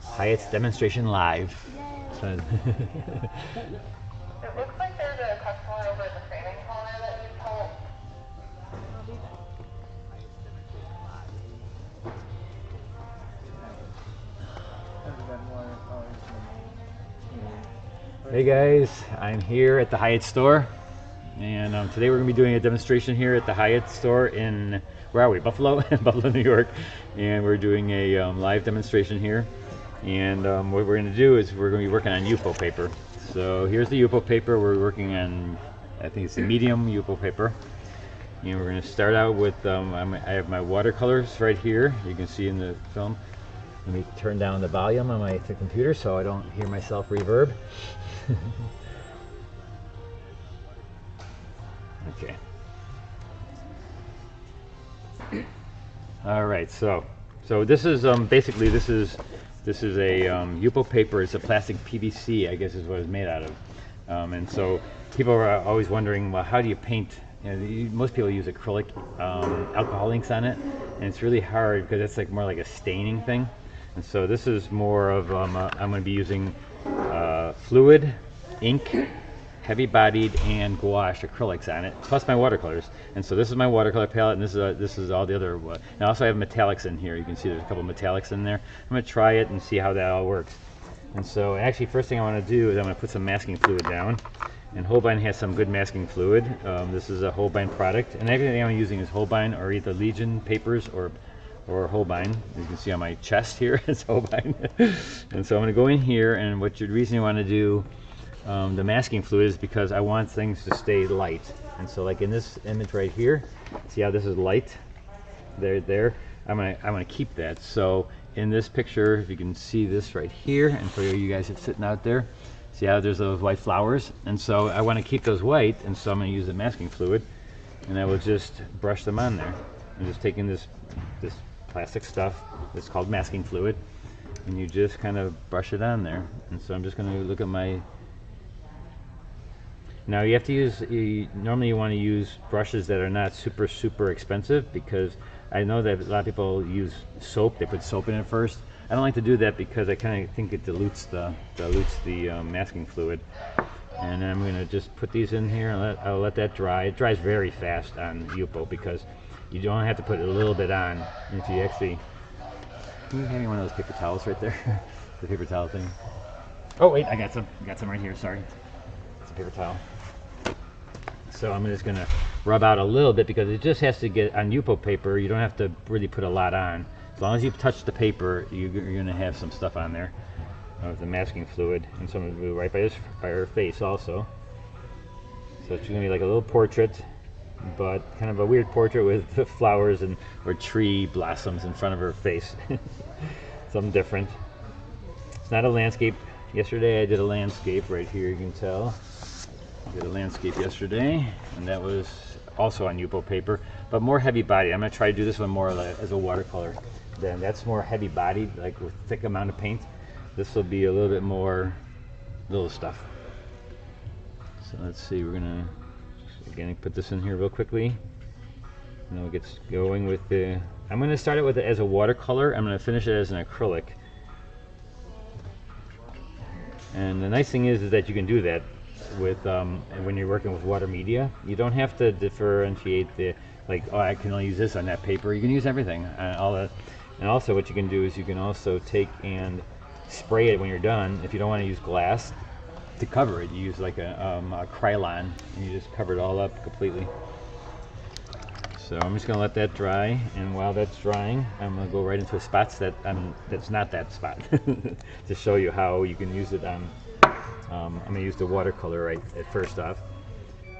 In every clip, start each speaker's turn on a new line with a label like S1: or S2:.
S1: Hyatt's demonstration live. So
S2: It looks like there's a customer over at the framing corner that needs help.
S1: Hey guys, I'm here at the Hyatt store, and today we're going to be doing a demonstration here at the Hyatt store in, where are we? Buffalo? Buffalo, New York. And we're doing a live demonstration here. And what we're going to do is we're going to be working on Yupo paper. So here's the Yupo paper. We're working on, I think it's a medium Yupo paper. And we're going to start out with, I have my watercolors right here. You can see in the film. Let me turn down the volume on my computer so I don't hear myself reverb. Okay. All right. So this is basically this is a Yupo paper. It's a plastic PVC, I guess, is what it's made out of. And so people are always wondering, well, how do you paint? You know, most people use acrylic alcohol inks on it, and it's really hard because it's like more like a staining thing. And so this is more of I'm going to be using fluid, ink, heavy-bodied, and gouache acrylics on it, plus my watercolors. And so this is my watercolor palette, and this is all the other. And I also have metallics in here. You can see there's a couple of metallics in there. I'm going to try it and see how that all works. And so actually, first thing I want to do is I'm going to put some masking fluid down. And Holbein has some good masking fluid. This is a Holbein product, and everything I'm using is Holbein or either Legion papers or Holbein. You can see on my chest here, it's Holbein. And so I'm going to go in here, and the reason you want to do the masking fluid is because I want things to stay light. And so like in this image right here, see how this is light? There. I'm gonna keep that. So in this picture, if you can see this right here, and for you guys that's sitting out there, see how there's those white flowers? And so I want to keep those white, and so I'm going to use the masking fluid, and I will just brush them on there. I'm just taking this plastic stuff that's called masking fluid, and you just kind of brush it on there. And so I'm just going to look at my. Now you have to use. Normally you want to use brushes that are not super expensive, because I know that a lot of people use soap. They put soap in it first. I don't like to do that because I kind of think it dilutes the masking fluid. And I'm going to just put these in here, and I'll let that dry. It dries very fast on Yupo because you don't have to put a little bit on. And if you actually, can you hand me one of those paper towels right there? The paper towel thing. Oh wait, I got some right here. Sorry, it's a paper towel. So I'm just going to rub out a little bit because it just has to get on Yupo paper. You don't have to really put a lot on. As long as you touch the paper, you're going to have some stuff on there with the masking fluid, and some of it right by her face also. So it's going to be like a little portrait, but kind of a weird portrait with the flowers or tree blossoms in front of her face. Something different. It's not a landscape. Yesterday I did a landscape right here, you can tell. I did a landscape yesterday, and that was also on Yupo paper, but more heavy body. I'm going to try to do this one more as a watercolor. Then that's more heavy bodied, like with thick amount of paint. This will be a little bit more little stuff. So let's see, we're gonna again put this in here real quickly, and then we'll get going with the. I'm gonna start it with it as a watercolor. I'm gonna finish it as an acrylic. And the nice thing is that you can do that with when you're working with water media. You don't have to differentiate oh, I can only use this on that paper. You can use everything, all that. And also what you can do is you can also take and spray it when you're done. If you don't want to use glass to cover it, you use like a Krylon, and you just cover it all up completely. So I'm just going to let that dry, and while that's drying, I'm going to go right into spots that's not that spot to show you how you can use it on. I'm going to use the watercolor right at first off.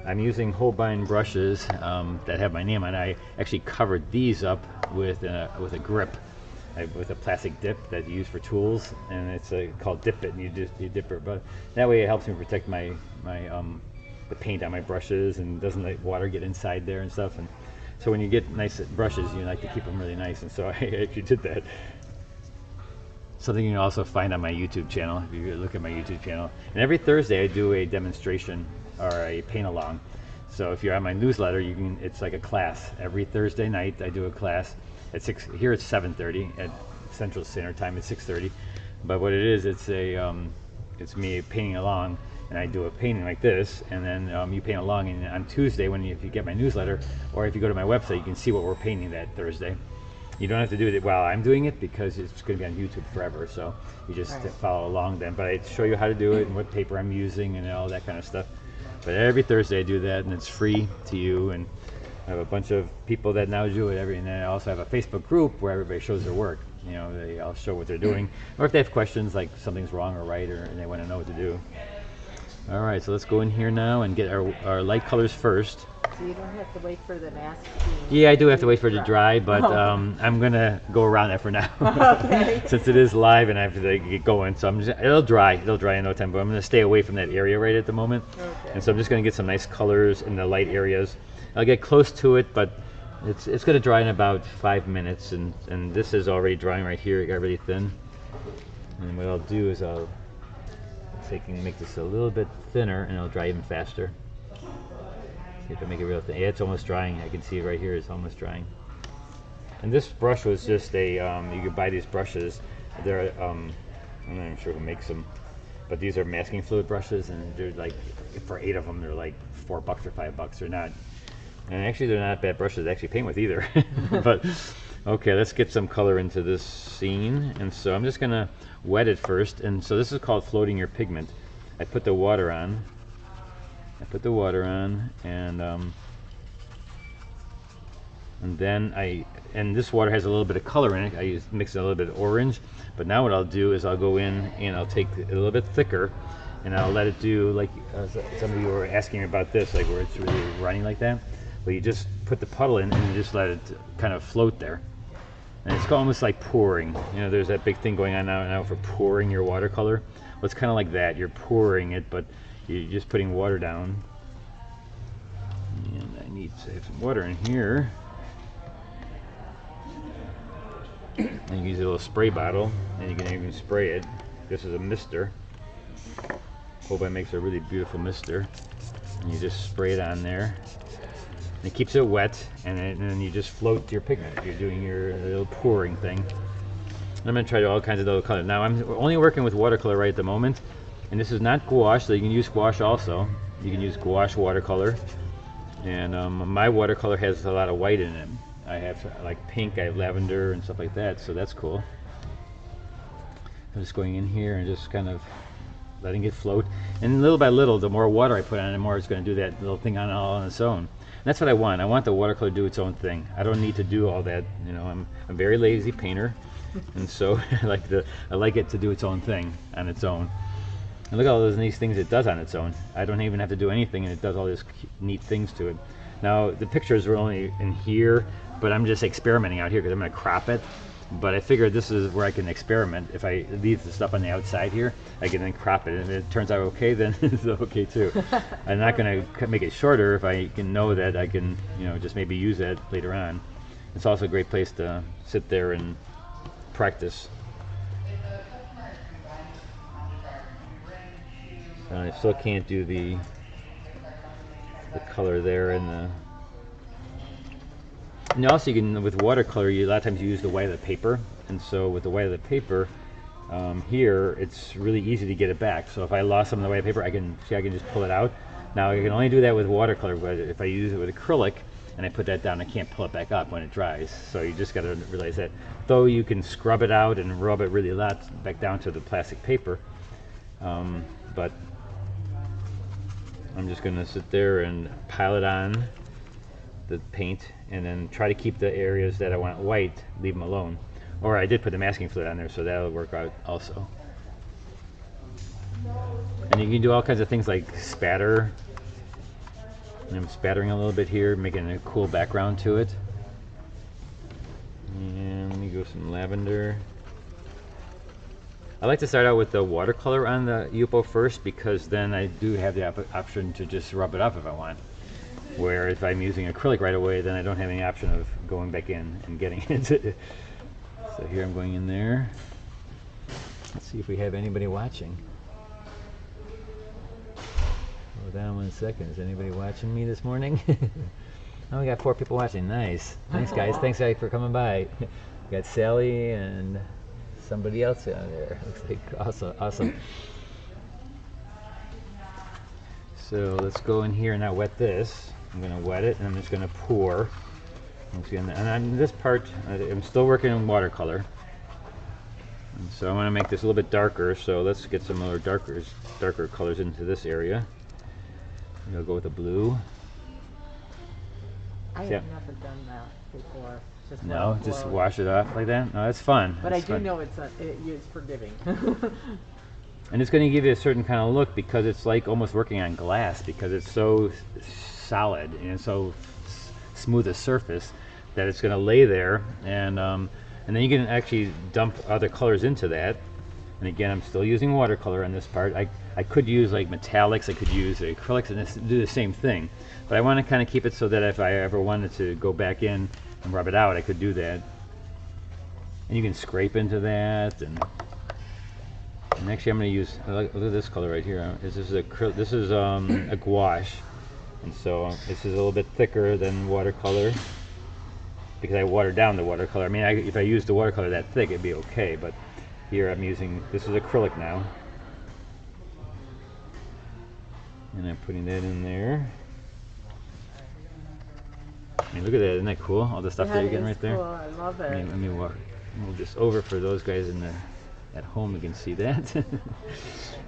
S1: I'm using Holbein brushes that have my name on it. I actually covered these up with a grip, with a plastic dip that you use for tools, and it's called Dip It, and you dip it. But that way it helps me protect the paint on my brushes, and doesn't let water get inside there and stuff. And so when you get nice brushes, you like to keep them really nice, and so I actually did that. Something you can also find on my YouTube channel if you look at my YouTube channel. And every Thursday I do a demonstration or a paint along. So if you're on my newsletter, it's like a class. Every Thursday night I do a class, at 6. Here it's 7:30 at Central Standard Time. It's 6:30. But what it is, it's it's me painting along, and I do a painting like this, and then you paint along. And on Tuesday, if you get my newsletter, or if you go to my website, you can see what we're painting that Thursday. You don't have to do it while I'm doing it because it's going to be on YouTube forever. So you just follow along then. But I show you how to do it and what paper I'm using and all that kind of stuff. But every Thursday I do that, and it's free to you. And I have a bunch of people that now do it and then I also have a Facebook group where everybody shows their work. You know, they all show what they're doing, or if they have questions like something's wrong or right, and they want to know what to do. All right, so let's go in here now and get our light colors first.
S3: So you don't have to wait for the mask
S1: Yeah, I do have to wait for it to dry, but I'm gonna go around that for now.
S3: Okay.
S1: Since it is live and I have to get going, so it'll dry in no time. But I'm gonna stay away from that area right at the moment.
S3: Okay.
S1: And so I'm just gonna get some nice colors in the light areas. I'll get close to it, but it's gonna dry in about 5 minutes. And this is already drying right here. It got really thin. And what I'll do is I'll make this a little bit thinner, and it'll dry even faster. See if I make it real thin. Yeah, it's almost drying. I can see it right here. It's almost drying. And this brush was just a, you could buy these brushes. They're, I'm not even sure who makes them, but these are masking fluid brushes, and they're like, for 8 of them, they're like $4 or $5. They're not, and actually they're not bad brushes to actually paint with either. But, okay, let's get some color into this scene. And so I'm just gonna wet it first. And so this is called floating your pigment. I put the water on. And then and this water has a little bit of color in it. I mix a little bit of orange. But now what I'll do is I'll go in and I'll take a little bit thicker, and I'll let it do, like some of you were asking about this, like where it's really running like that. But you just put the puddle in and you just let it kind of float there. And it's almost like pouring. You know, there's that big thing going on now for pouring your watercolor. Well, it's kind of like that. You're pouring it, but you're just putting water down. And I need to have some water in here. And you can use a little spray bottle, and you can even spray it. This is a mister. Holbein makes a really beautiful mister. And you just spray it on there. And it keeps it wet, and then you just float your pigment. You're doing your little pouring thing. I'm going to try all kinds of other colors. Now I'm only working with watercolor right at the moment, and this is not gouache, so you can use gouache also. You can use gouache watercolor, and my watercolor has a lot of white in it. I have like pink, I have lavender and stuff like that, so that's cool. I'm just going in here and just kind of letting it float, and little by little, the more water I put on it, the more it's going to do that little thing all on its own. And that's what I want. I want the watercolor to do its own thing. I don't need to do all that. You know, I'm a very lazy painter, and so I like it to do its own thing on its own. And look at all those neat things it does on its own. I don't even have to do anything, and it does all these neat things to it. Now the pictures are only in here, but I'm just experimenting out here because I'm going to crop it. But I figured this is where I can experiment. If I leave the stuff on the outside here, I can then crop it, and if it turns out okay, then it's okay too. I'm not going to make it shorter if I can know that I can, you know, just maybe use that later on. It's also a great place to sit there and practice. I still can't do the color there and the. And also, you can, with watercolor, a lot of times you use the white of the paper, and so with the white of the paper, here it's really easy to get it back. So if I lost some of the white paper, I can just pull it out. Now I can only do that with watercolor, but if I use it with acrylic and I put that down, I can't pull it back up when it dries. So you just got to realize that. Though you can scrub it out and rub it really a lot back down to the plastic paper, but I'm just going to sit there and pile it on the paint, and then try to keep the areas that I want white, leave them alone. Or I did put the masking fluid on there, so that'll work out also. And you can do all kinds of things like spatter. And I'm spattering a little bit here, making a cool background to it. And let me go some lavender. I like to start out with the watercolor on the Yupo first, because then I do have the option to just rub it up if I want. Where if I'm using acrylic right away, then I don't have any option of going back in and getting it. So here I'm going in there. Let's see if we have anybody watching. Hold on 1 second. Is anybody watching me this morning? Oh, we got 4 people watching. Nice. Thanks, guys. Thanks, guys, for coming by. We got Sally and somebody else out there. Looks like awesome. Awesome. So let's go in here and now wet this. I'm going to wet it and I'm just going to pour. And on this part, I'm still working in watercolor. And so I'm going to make this a little bit darker. So let's get some more darker colors into this area. I'll go with the blue.
S3: I have never done that before. Just
S1: No, just wash it off like that. No, that's fun.
S3: But
S1: that's
S3: I do
S1: fun.
S3: know it's forgiving.
S1: And it's going to give you a certain kind of look because it's like almost working on glass because it's so solid and so smooth a surface that it's going to lay there, and then you can actually dump other colors into that. And again, I'm still using watercolor on this part. I could use like metallics, I could use acrylics and do the same thing, but I want to kind of keep it so that if I ever wanted to go back in and rub it out, I could do that. And you can scrape into that, and actually I'm going to use, look at this color right here. This is a gouache, and so this is a little bit thicker than watercolor because I watered down the watercolor. I mean, if I used the watercolor that thick, it'd be okay, but here I'm using, this is acrylic now. And I'm putting that in there. I mean, look at that, isn't that cool? All the stuff that you're getting right there.
S3: Cool. I love it.
S1: Let me move this over for those guys at home. You can see that.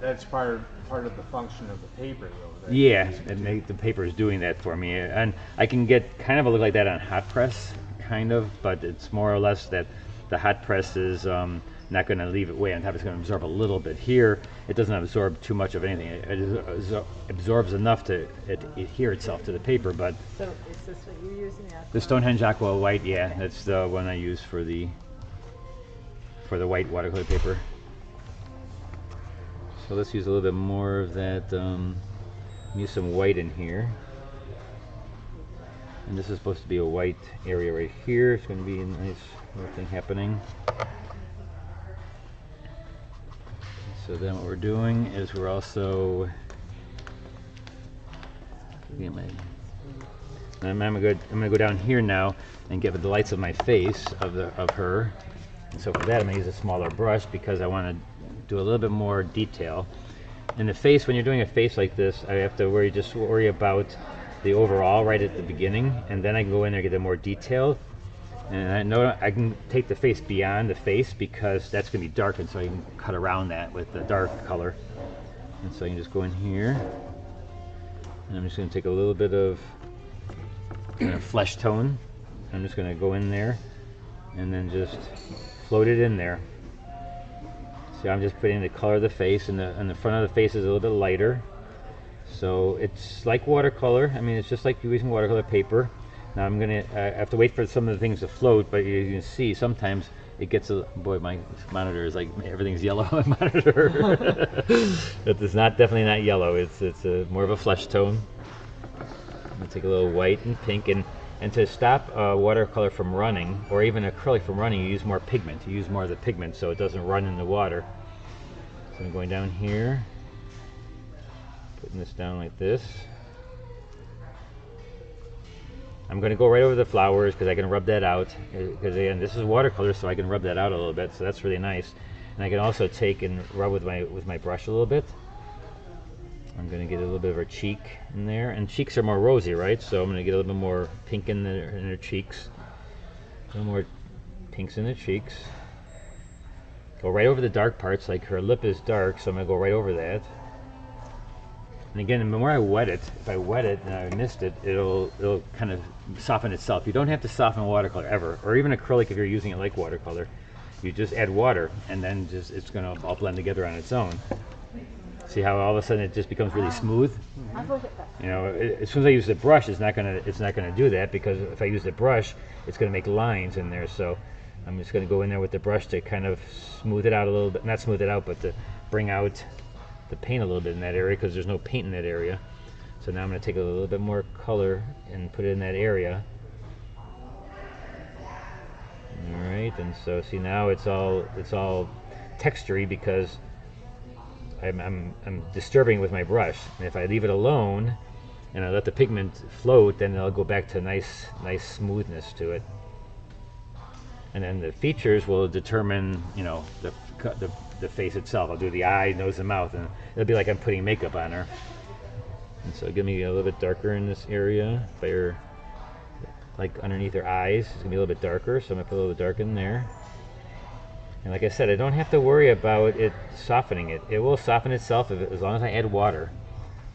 S4: That's part of the function of the paper, though.
S1: Yeah, the paper is doing that for me, and I can get kind of a look like that on hot press, kind of, but it's more or less that the hot press is not going to leave it way on top. It's going to absorb a little bit. Here, it doesn't absorb too much of anything. It absorbs enough to adhere itself to the paper. But
S3: So is this what you're using? Aqua?
S1: the Stonehenge Aqua white, yeah, that's the one I use for the white watercolor paper. So let's use a little bit more of that. Use some white in here. And this is supposed to be a white area right here. It's going to be a nice little thing happening. So then what we're doing is we're also I'm gonna go down here now and get the lights of my face of her. And so for that I'm gonna use a smaller brush because I want to do a little bit more detail. In the face, when you're doing a face like this, I have to worry about the overall right at the beginning, and then I can go in there and get the more detail. And I know I can take the face beyond the face because that's going to be dark, and so I can cut around that with the dark color. And so I can just go in here, and I'm just going to take a little bit of kind of flesh tone. I'm just going to go in there and then just float it in there. So I'm just putting the color of the face, and the front of the face is a little bit lighter. So it's like watercolor. I mean, it's just like using watercolor paper. Now I have to wait for some of the things to float, but you can see sometimes it gets boy, my monitor is like, everything's yellow on my monitor. It's definitely not yellow. It's more of a flesh tone. I'm gonna take a little white and pink, and to stop watercolor from running, or even acrylic from running, you use more pigment. You use more of the pigment so it doesn't run in the water. So I'm going down here, putting this down like this. I'm going to go right over the flowers because I can rub that out. Because again, this is watercolor, so I can rub that out a little bit. So that's really nice. And I can also take and rub with my brush a little bit. I'm going to get a little bit of her cheek in there, and cheeks are more rosy, right? So I'm going to get a little bit more pink in her cheeks. A little more pinks in the cheeks. Go right over the dark parts, like her lip is dark, so I'm going to go right over that. And again, the more I wet it, if I wet it and I missed it, it'll kind of soften itself. You don't have to soften watercolor ever, or even acrylic if you're using it like watercolor. You just add water, and then it's going to all blend together on its own. See how all of a sudden it just becomes really smooth? You know, as soon as I use the brush, it's not gonna do that, because if I use the brush, it's gonna make lines in there. So I'm just gonna go in there with the brush to kind of smooth it out a little bit. Not smooth it out, but to bring out the paint a little bit in that area, because there's no paint in that area. So now I'm going to take a little bit more color and put it in that area. Alright, and so see, now it's all textury because I'm disturbing with my brush. And if I leave it alone, and I let the pigment float, then it'll go back to nice smoothness to it. And then the features will determine, you know, the face itself. I'll do the eye, nose, and mouth, and it'll be like I'm putting makeup on her. And so give me a little bit darker in this area, by like underneath her eyes. It's gonna be a little bit darker, so I'm gonna put a little dark in there. And like I said, I don't have to worry about it softening it. It will soften itself as long as I add water.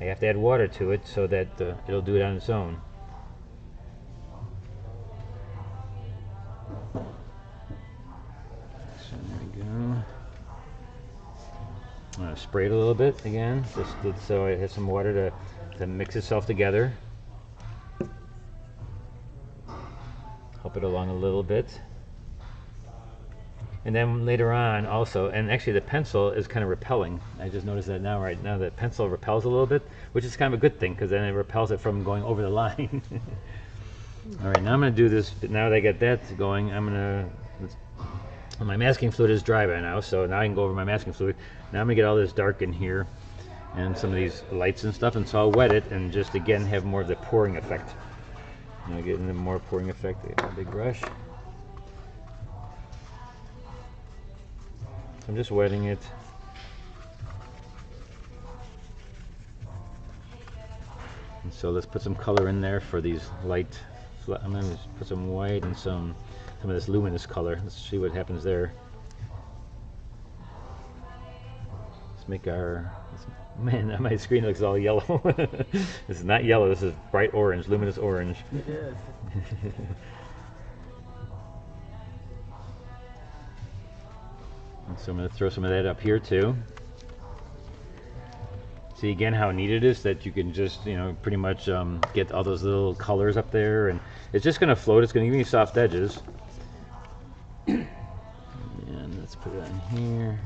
S1: I have to add water to it so that it'll do it on its own. So there we go. I'm going to spray it a little bit again, just so it has some water to mix itself together. Help it along a little bit. And then later on also, and actually the pencil is kind of repelling. I just noticed that now, right now, the pencil repels a little bit, which is kind of a good thing because then it repels it from going over the line. All right, now I'm going to do this. Now that I got that going, my masking fluid is dry by now, so now I can go over my masking fluid. Now I'm going to get all this dark in here and some of these lights and stuff, and so I'll wet it and just again have more of the pouring effect. I'm getting the more pouring effect. I get my big brush. I'm just wetting it. And so let's put some color in there for these light. I'm going to put some white and some of this luminous color. Let's see what happens there. Let's make our... Man, my screen looks all yellow. This is not yellow. This is bright orange, luminous orange.
S3: It is.
S1: And so I'm going to throw some of that up here too. See again how neat it is that you can just, you know, pretty much get all those little colors up there, and it's just going to float. It's going to give me soft edges. And let's put it on here.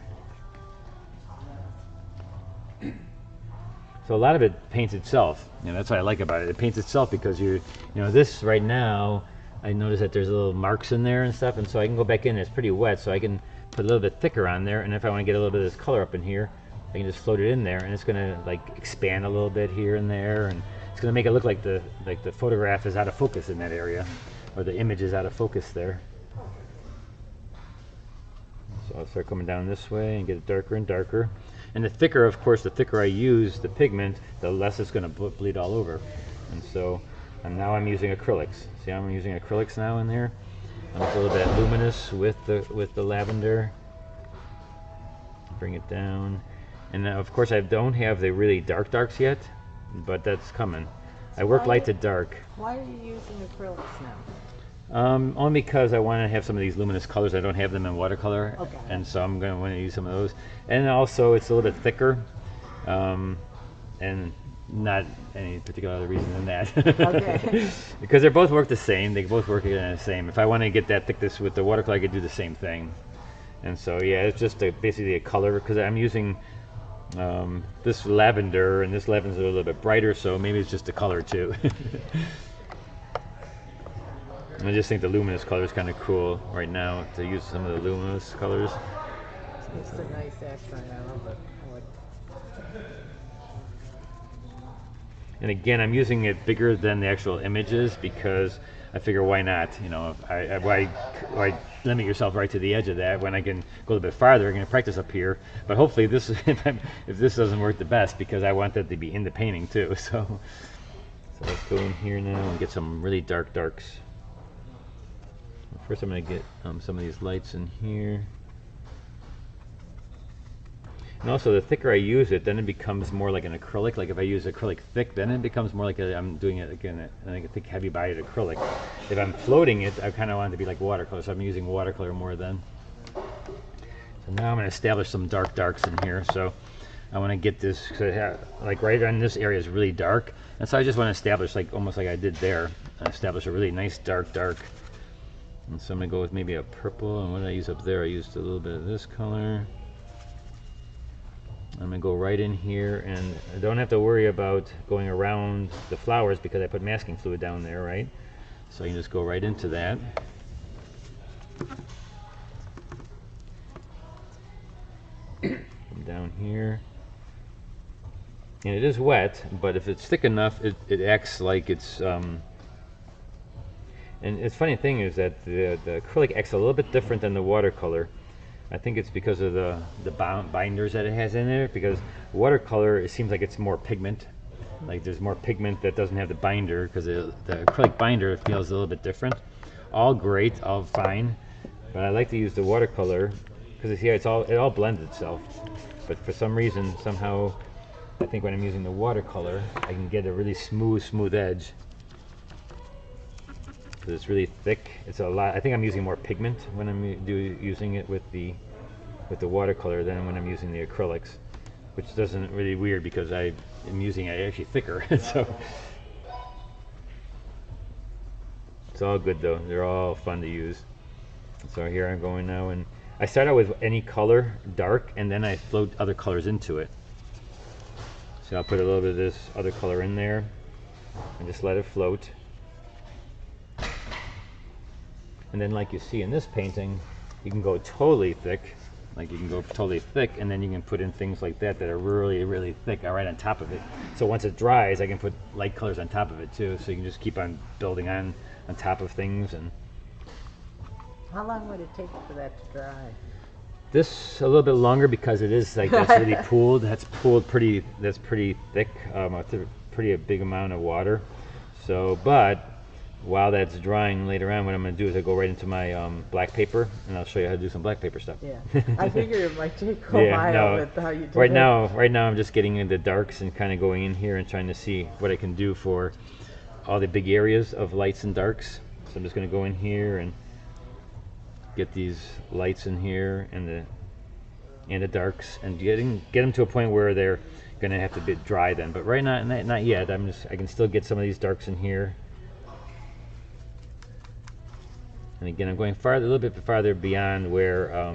S1: So a lot of it paints itself. You know, that's what I like about it. It paints itself because you know, this right now, I notice that there's little marks in there and stuff, and so I can go back in. It's pretty wet, so I can put a little bit thicker on there, and if I want to get a little bit of this color up in here, I can just float it in there, and it's going to like expand a little bit here and there, and it's going to make it look like the photograph is out of focus in that area, or the image is out of focus there. So I'll start coming down this way and get it darker and darker. And the thicker, of course, the thicker I use the pigment, the less it's going to bleed all over. And so, and now I'm using acrylics. See, I'm using acrylics now in there. And it's a little bit luminous with the lavender. Bring it down. And now, of course, I don't have the really darks yet, but that's coming. I work light to dark.
S3: Why are you using acrylics now?
S1: Only because I want to have some of these luminous colors. I don't have them in watercolor,
S3: okay.
S1: And so I'm going to want to use some of those. And also, it's a little bit thicker, and not any particular other reason than that.
S3: Okay.
S1: Because they both work the same. They both work the same. If I want to get that thickness with the watercolor, I could do the same thing. And so, yeah, it's just basically a color, because I'm using this lavender, and this lavender is a little bit brighter, so maybe it's just a color too. I just think the luminous color is kind of cool right now to use some of the luminous colors.
S3: It's a nice accent. I love it.
S1: And again, I'm using it bigger than the actual images because I figure why not? You know, why limit yourself right to the edge of that when I can go a little bit farther? I'm going to practice up here, but hopefully this, if this doesn't work the best, because I want that to be in the painting too. So let's go in here now and get some really dark darks. First I'm going to get some of these lights in here. And also, the thicker I use it, then it becomes more like an acrylic. Like if I use acrylic thick, then it becomes more like I'm doing it again, I think heavy-bodied acrylic. If I'm floating it, I kind of want it to be like watercolor, so I'm using watercolor more then. So now I'm going to establish some dark darks in here. So I want to get this, like right on this area is really dark, and so I just want to establish, like almost like I did there, establish a really nice dark dark. And so I'm going to go with maybe a purple, and what did I use up there? I used a little bit of this color. I'm going to go right in here, and I don't have to worry about going around the flowers because I put masking fluid down there, right? So I can just go right into that. Come down here. And it is wet, but if it's thick enough, it acts like it's and it's funny thing is that the acrylic acts a little bit different than the watercolor. I think it's because of the binders that it has in there, because watercolor, it seems like it's more pigment. Like there's more pigment that doesn't have the binder, because the acrylic binder feels a little bit different. All great, all fine, but I like to use the watercolor because it all blends itself. But for some reason, somehow, I think when I'm using the watercolor, I can get a really smooth edge. Because it's really thick. It's a lot. I think I'm using more pigment when I'm using it with the watercolor than when I'm using the acrylics, which doesn't really weird because I am using it actually thicker. So it's all good though. They're all fun to use. So here I'm going now, and I start out with any color, dark, and then I float other colors into it. So I'll put a little bit of this other color in there and just let it float. And then like you see in this painting, you can go totally thick. Like you can go totally thick, and then you can put in things like that that are really thick right on top of it. So once it dries, I can put light colors on top of it too. So you can just keep on building on top of things. And
S3: How long would it take for that to dry?
S1: this a little bit longer because it is like that's really pooled. That's pretty thick. It's a pretty big amount of water. So, but while that's drying later on, what I'm going to do is I go right into my black paper, and I'll show you how to do some black paper stuff.
S3: Yeah, I figured it might take a while with how you do
S1: right
S3: it.
S1: now I'm just getting into darks and kind of going in here and trying to see what I can do for all the big areas of lights and darks. So I'm just going to go in here and get these lights in here and the darks, and get them to a point where they're going to have to be dry then. But right now, not yet. I can still get some of these darks in here. And again, I'm going a little bit farther beyond where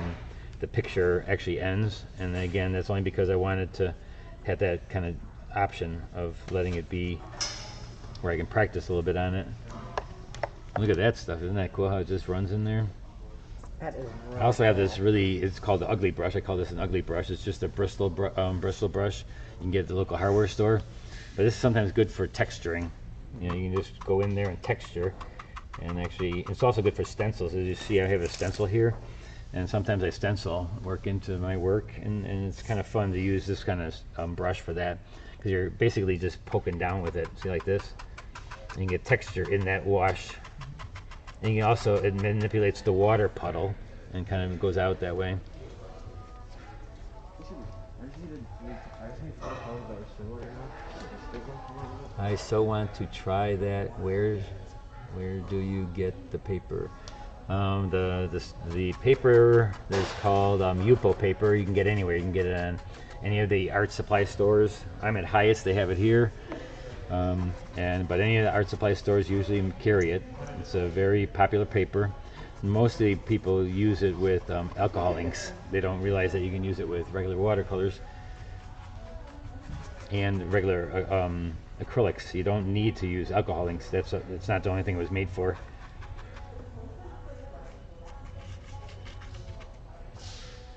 S1: the picture actually ends. And then again, that's only because I wanted to have that kind of option of letting it be where I can practice a little bit on it. Look at that stuff. Isn't that cool how it just runs in there?
S3: That is
S1: I also have this it's called the ugly brush. I call this an ugly brush. It's just a bristle brush. You can get at the local hardware store. But this is sometimes good for texturing. You know, you can just go in there and texture. And actually, it's also good for stencils. As you see, I have a stencil here, and sometimes I stencil work into my work, and it's kind of fun to use this kind of brush for that, because you're basically just poking down with it. See, like this, and you get texture in that wash. And you also, it manipulates the water puddle and kind of goes out that way. I so want to try that. Where do you get the paper? The paper is called Yupo paper. You can get anywhere. You can get it on any of the art supply stores. I'm at Hyatt. They have it here. But any of the art supply stores usually carry it. It's a very popular paper. Mostly people use it with alcohol inks. They don't realize that you can use it with regular watercolors and regular acrylics. You don't need to use alcohol inks. That's not the only thing it was made for.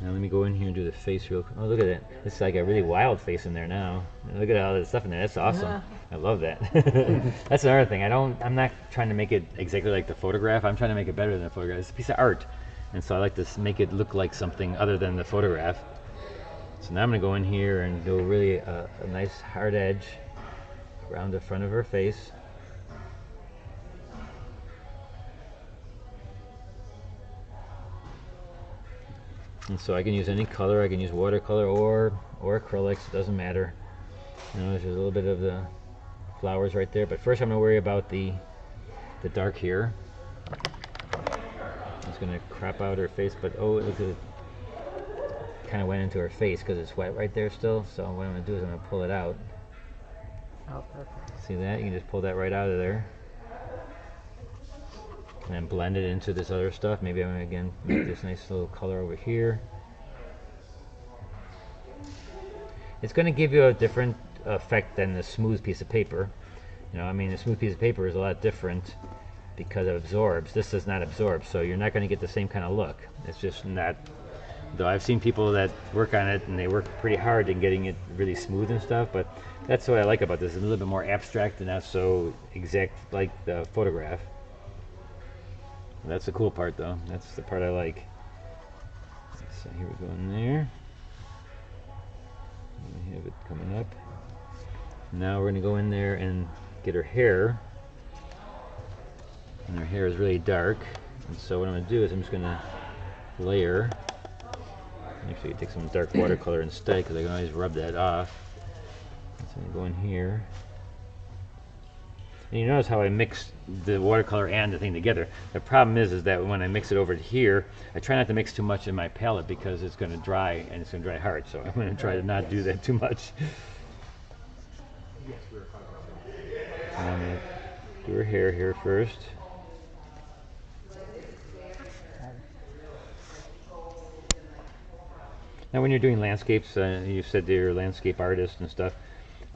S1: Now let me go in here and do the face real quick. Oh, look at that. It's like a really wild face in there now. Look at all that stuff in there. That's awesome. I love that. That's another thing. I'm not trying to make it exactly like the photograph. I'm trying to make it better than the photograph. It's a piece of art. And so I like to make it look like something other than the photograph. So now I'm going to go in here and do really a nice hard edge around the front of her face. And so I can use any color. I can use watercolor or acrylics. It doesn't matter. You know, there's a little bit of the flowers right there. But first I'm going to worry about the dark here. I'm just going to crop out her face. But oh, look at it. Kind of went into her face because it's wet right there still. So what I'm going to do is I'm going to pull it out.
S3: Oh, perfect.
S1: See that? You can just pull that right out of there. And then blend it into this other stuff. Maybe I'm going to again make this nice little color over here. It's going to give you a different effect than the smooth piece of paper. You know, I mean, the smooth piece of paper is a lot different because it absorbs. This does not absorb, so you're not going to get the same kind of look. It's just not Though I've seen people that work on it and they work pretty hard in getting it really smooth and stuff, but that's what I like about this. It's a little bit more abstract and not so exact like the photograph. That's the cool part though. That's the part I like. So here we go in there. We have it coming up. Now we're gonna go in there and get her hair. And her hair is really dark. And so what I'm gonna do is I'm just gonna layer. Actually, take some dark watercolor instead because I can always rub that off. So I'm gonna go in here. And you notice how I mix the watercolor and the thing together. The problem is that when I mix it over here, I try not to mix too much in my palette because it's going to dry and it's going to dry hard. So I'm going to try to not do that too much. And I'm going to do her hair here first. Now when you're doing landscapes, you said you're a landscape artist and stuff.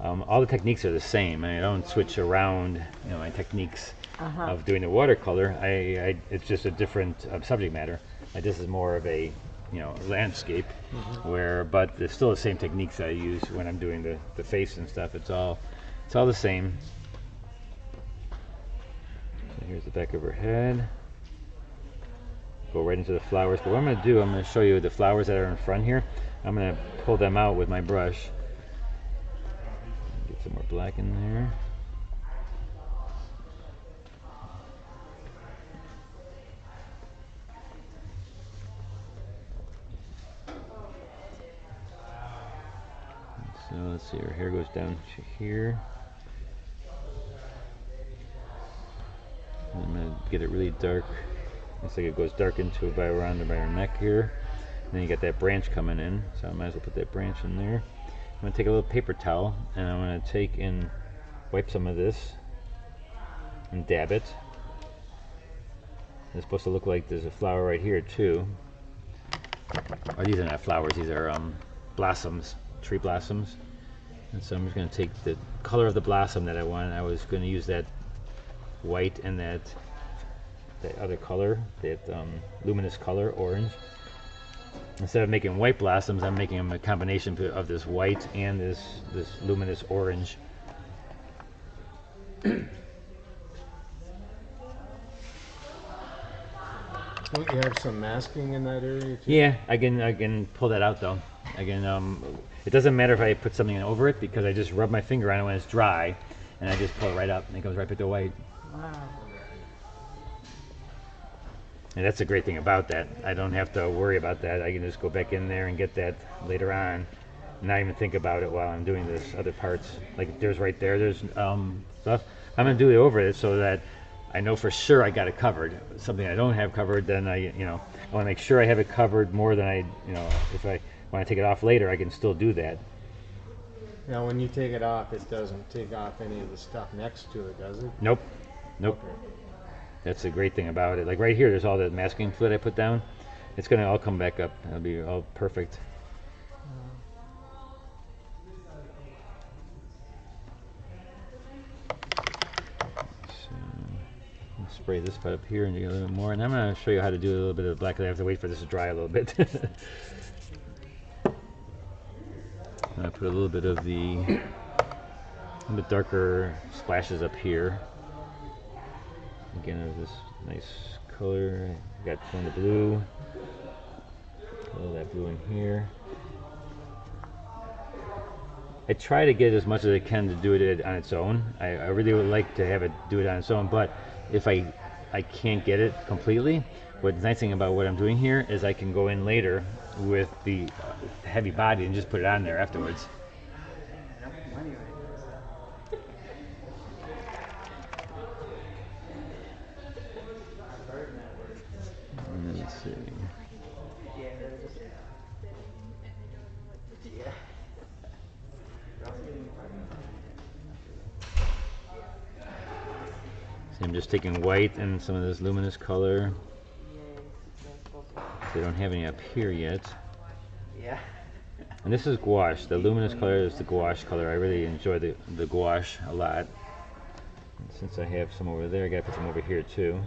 S1: All the techniques are the same. I don't switch around, my techniques of doing the watercolor. It's just a different subject matter. This is more of a, landscape, but it's still the same techniques I use when I'm doing the face and stuff. It's all the same. So here's the back of her head. Go right into the flowers. But what I'm going to do, I'm going to show you the flowers that are in front here. I'm going to pull them out with my brush. Get some more black in there. So let's see, her hair goes down to here. And I'm going to get it really dark. Looks like it goes dark into about around by her neck here. And then you got that branch coming in, so I might as well put that branch in there. I'm going to take a little paper towel and I'm going to take and wipe some of this and dab it. It's supposed to look like there's a flower right here too. Or these are not flowers, these are blossoms, tree blossoms. And so I'm just going to take the color of the blossom that I want. I was going to use that white and that other color, that luminous color, orange. Instead of making white blossoms, I'm making them a combination of this white and this luminous orange.
S4: Don't you have some masking in that area too?
S1: Yeah, I can pull that out though. It doesn't matter if I put something over it because I just rub my finger on it when it's dry, and I just pull it right up, and it goes right back to white.
S3: Wow.
S1: And that's the great thing about that. I don't have to worry about that. I can just go back in there and get that later on, and not even think about it while I'm doing this other parts. Like there's right there, stuff. I'm gonna do it over it so that I know for sure I got it covered. Something I don't have covered, then I want to make sure I have it covered more than if I want to take it off later, I can still do that.
S4: Now, when you take it off, it doesn't take off any of the stuff next to it, does it?
S1: Nope.
S4: Okay.
S1: That's the great thing about it. Like right here, there's all the masking fluid I put down. It's gonna all come back up. It'll be all perfect. So, I'll spray this part up here and do a little bit more. And I'm gonna show you how to do a little bit of black. I have to wait for this to dry a little bit. I put a little bit of the darker splashes up here. Again, there's this nice color. Got some of the blue. A little of that blue in here. I try to get as much as I can to do it on its own. I really would like to have it do it on its own, but if I can't get it completely, what's the nice thing about what I'm doing here is I can go in later with the Heavybody and just put it on there afterwards. Let's see. So I'm just taking white and some of this luminous color. They don't have any up here yet.
S5: Yeah.
S1: And this is gouache. The luminous color is the gouache color. I really enjoy the gouache a lot. And since I have some over there, I gotta put some over here too.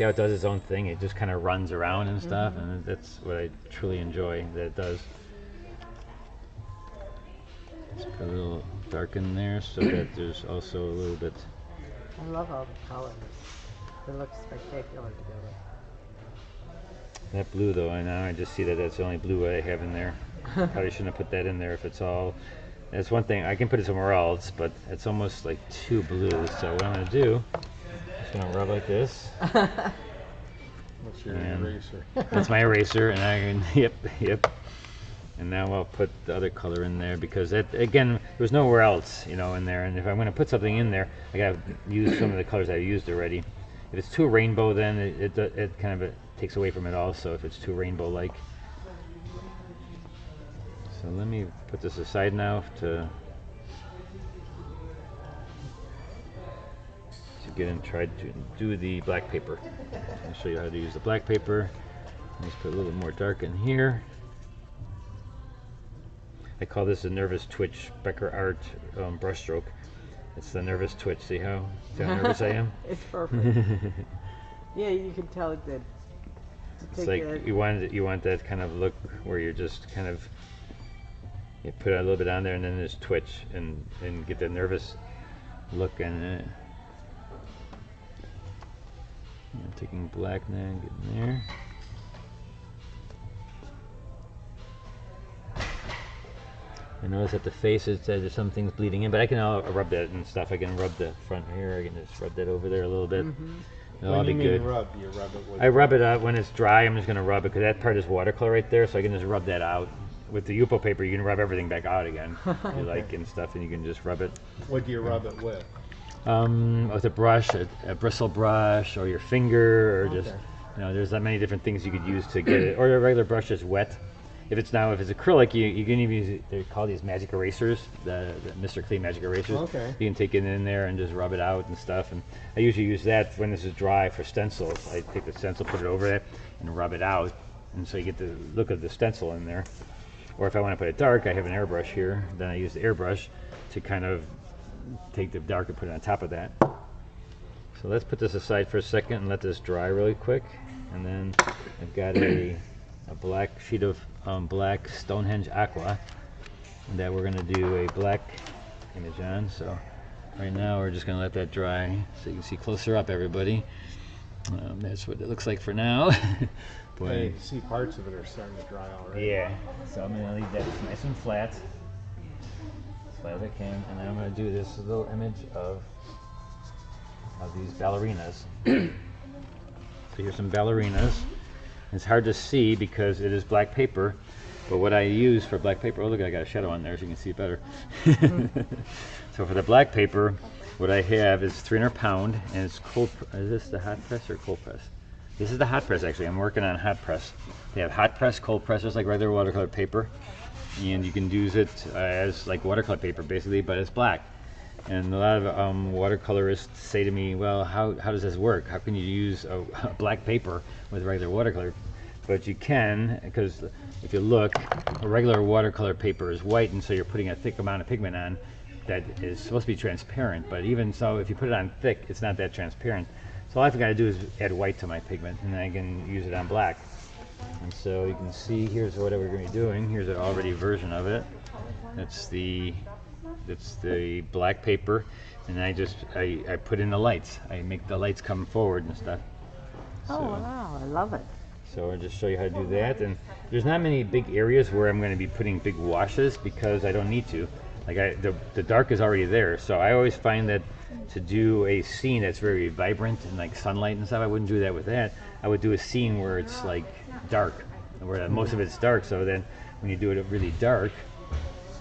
S1: See how it does its own thing? It just kind of runs around and stuff, and that's what I truly enjoy that it does. Let's put a little dark in there so that there's also a little bit.
S3: I love all the colors. They look spectacular together.
S1: That blue though, I just see that that's the only blue I have in there. Probably shouldn't have put that in there if it's all. That's one thing, I can put it somewhere else, but it's almost like too blue. So what I'm gonna do, I'm just gonna rub like this.
S4: What's your eraser?
S1: That's my eraser, and I can, yep. And now I'll put the other color in there because that, again, there's nowhere else, in there. And if I'm gonna put something in there, I gotta use some of the colors I've used already. If it's too rainbow, then it kind of takes away from it also, if it's too rainbow-like. So let me put this aside now to get and try to do the black paper. I'll show you how to use the black paper. Let's put a little more dark in here. I call this a nervous twitch Becker Art brushstroke. It's the nervous twitch. See how nervous I am?
S3: It's perfect. Yeah, you can tell it did.
S1: It's like you want that kind of look where you're just kind of, you put a little bit on there and then there's twitch and get the nervous look in it. I'm taking black now and getting there. I notice at the face there's some things bleeding in, but I can rub that and stuff. I can rub the front here. I can just rub that over there a little bit. It'll all be good.
S4: Rub, you rub it with.
S1: I rub it out when it's dry. I'm just gonna rub it because that part is watercolor right there, so I can just rub that out. With the Yupo paper, you can rub everything back out again, if you like, and stuff, and you can just rub it.
S4: What do you rub it with?
S1: With a brush, a bristle brush, or your finger, or just, there's that many different things you could use to get it. Or a regular brush is wet. If it's acrylic, you can even use, they call these magic erasers, the Mr. Clean magic erasers.
S4: Okay.
S1: You can take it in there and just rub it out and stuff. And I usually use that when this is dry for stencils. I take the stencil, put it over it, and rub it out, and so you get the look of the stencil in there. Or if I want to put it dark, I have an airbrush here. Then I use the airbrush to kind of take the dark and put it on top of that. So let's put this aside for a second and let this dry really quick. And then I've got a black sheet of black Stonehenge Aqua that we're going to do a black image on. So right now we're just going to let that dry so you can see closer up, everybody. That's what it looks like for now.
S4: Hey, you see parts of it are starting to dry already.
S1: Yeah, so I'm going to leave that nice and flat, as flat as I can, and then I'm going to do this little image of these ballerinas. So here's some ballerinas. It's hard to see because it is black paper, but what I use for black paper, oh look, I got a shadow on there so you can see it better. So for the black paper, what I have is 300 pound, and it's cold. Is this the hot press or cold press? This is the hot press, actually. I'm working on hot press. They have hot press, cold press, just like regular watercolor paper, and you can use it as like watercolor paper basically, but it's black. And a lot of watercolorists say to me, well, how does this work? How can you use a black paper with regular watercolor? But you can, because if you look, a regular watercolor paper is white, and so you're putting a thick amount of pigment on that is supposed to be transparent. But even so, if you put it on thick, it's not that transparent. So all I've got to do is add white to my pigment, and then I can use it on black. And so you can see, here's what we're going to be doing. Here's an already version of it. That's the black paper, and I put in the lights. I make the lights come forward and stuff.
S3: Oh wow, I love it.
S1: So I'll just show you how to do that. And there's not many big areas where I'm going to be putting big washes because I don't need to. Like the dark is already there, so I always find that to do a scene that's very vibrant and like sunlight and stuff, I wouldn't do that with that. I would do a scene where it's like dark, where most of it's dark. So then when you do it really dark,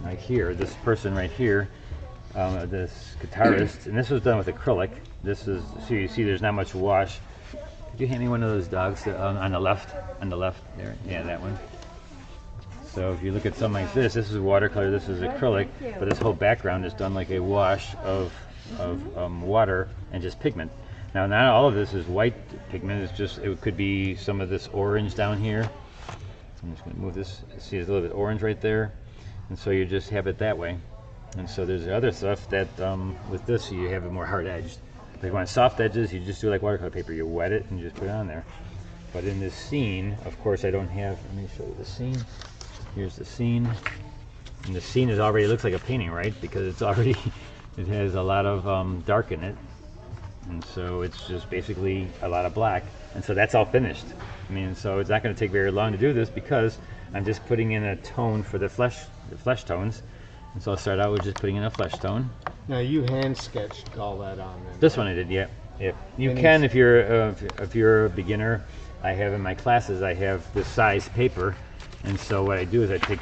S1: like here, this person right here, this guitarist, and this was done with acrylic. This is, so you see there's not much wash. Could you hand me one of those dogs on the left? On the left there, yeah, that one. So if you look at something like this is watercolor, this is acrylic, but this whole background is done like a wash of water and just pigment. Now not all of this is white pigment, it's just, it could be some of this orange down here. I'm just going to move this, see there's a little bit orange right there. And so you just have it that way. And so there's the other stuff that with this you have it more hard edged. If you want soft edges, you just do like watercolor paper. You wet it and you just put it on there. But in this scene, of course, I don't have. Let me show you the scene. Here's the scene, and the scene is already looks like a painting, right? Because it's already it has a lot of dark in it, and so it's just basically a lot of black. And so that's all finished. I mean, so it's not going to take very long to do this because I'm just putting in a tone for the flesh tones. And so I'll start out with just putting in a flesh tone.
S4: Now you hand sketched all that on then.
S1: This one I did, yeah. If you
S4: And
S1: can, if you're a beginner, I have in my classes, I have this size paper. And so what I do is I take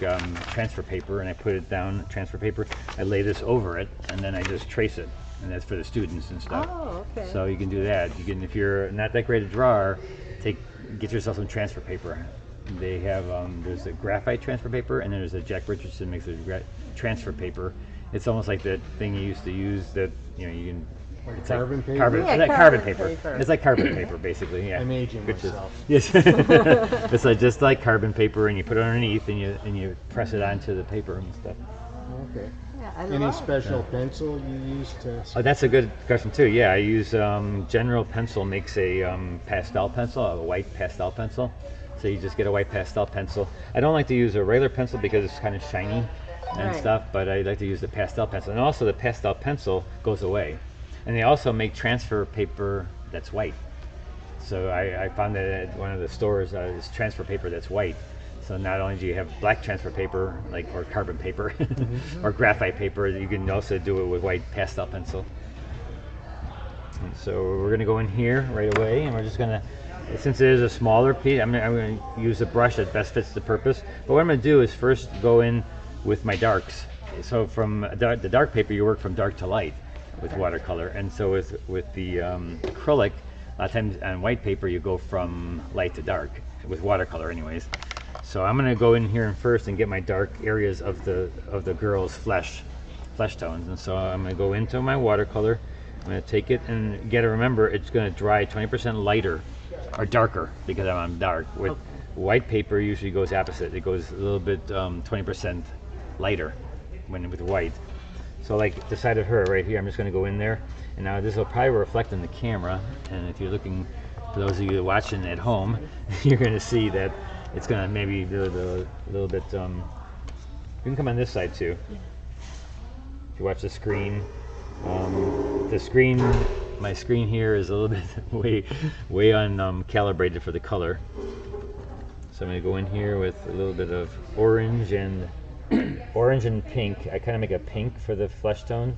S1: transfer paper and I put it down, transfer paper, I lay this over it, and then I just trace it. And that's for the students and stuff.
S3: Oh, okay.
S1: So you can do that. You can, if you're not that great a drawer, get yourself some transfer paper. They have there's a graphite transfer paper, and then there's a Jack Richardson makes a transfer paper. It's almost like that thing you used to use that you can.
S4: Like
S1: It's
S4: carbon paper?
S1: Carbon,
S3: Yeah,
S1: it's like
S3: carbon
S1: carbon paper.
S3: paper.
S1: It's like carbon paper, basically. Yeah.
S4: I'm aging
S1: Which is-
S4: myself.
S1: Yes. It's like just like carbon paper, and you put it underneath, and you press it onto the paper and stuff.
S4: Okay.
S3: Yeah, I
S4: Any
S3: love
S4: special pencil you use to?
S1: Oh, that's a good question too. Yeah, I use General Pencil makes a pastel pencil, a white pastel pencil. So you just get a white pastel pencil. I don't like to use a regular pencil because it's kind of shiny and
S3: Right.
S1: stuff, but I like to use the pastel pencil. And also the pastel pencil goes away. And they also make transfer paper that's white. So I found that at one of the stores, there's transfer paper that's white. So not only do you have black transfer paper, like or carbon paper, or graphite paper, you can also do it with white pastel pencil. And so we're going to go in here right away, and we're just going to, since it is a smaller piece, I'm going to use a brush that best fits the purpose. But what I'm going to do is first go in with my darks. So from the dark paper, you work from dark to light with watercolor, and so with the acrylic, a lot of times on white paper, you go from light to dark with watercolor, anyways. So I'm going to go in here first and get my dark areas of the girl's flesh tones, and so I'm going to go into my watercolor. I'm going to take it, and you got to remember it's going to dry 20% lighter or darker because I'm on dark. With white paper, usually goes opposite. It goes a little bit 20% lighter when with white. So like the side of her right here, I'm just going to go in there, and now this will probably reflect in the camera. And if you're looking, for those of you watching at home, you're going to see that it's going to maybe do a little bit. You can come on this side too. If you watch the screen, my screen here is a little bit way calibrated for the color. So I'm going to go in here with a little bit of orange and pink. I kind of make a pink for the flesh tone,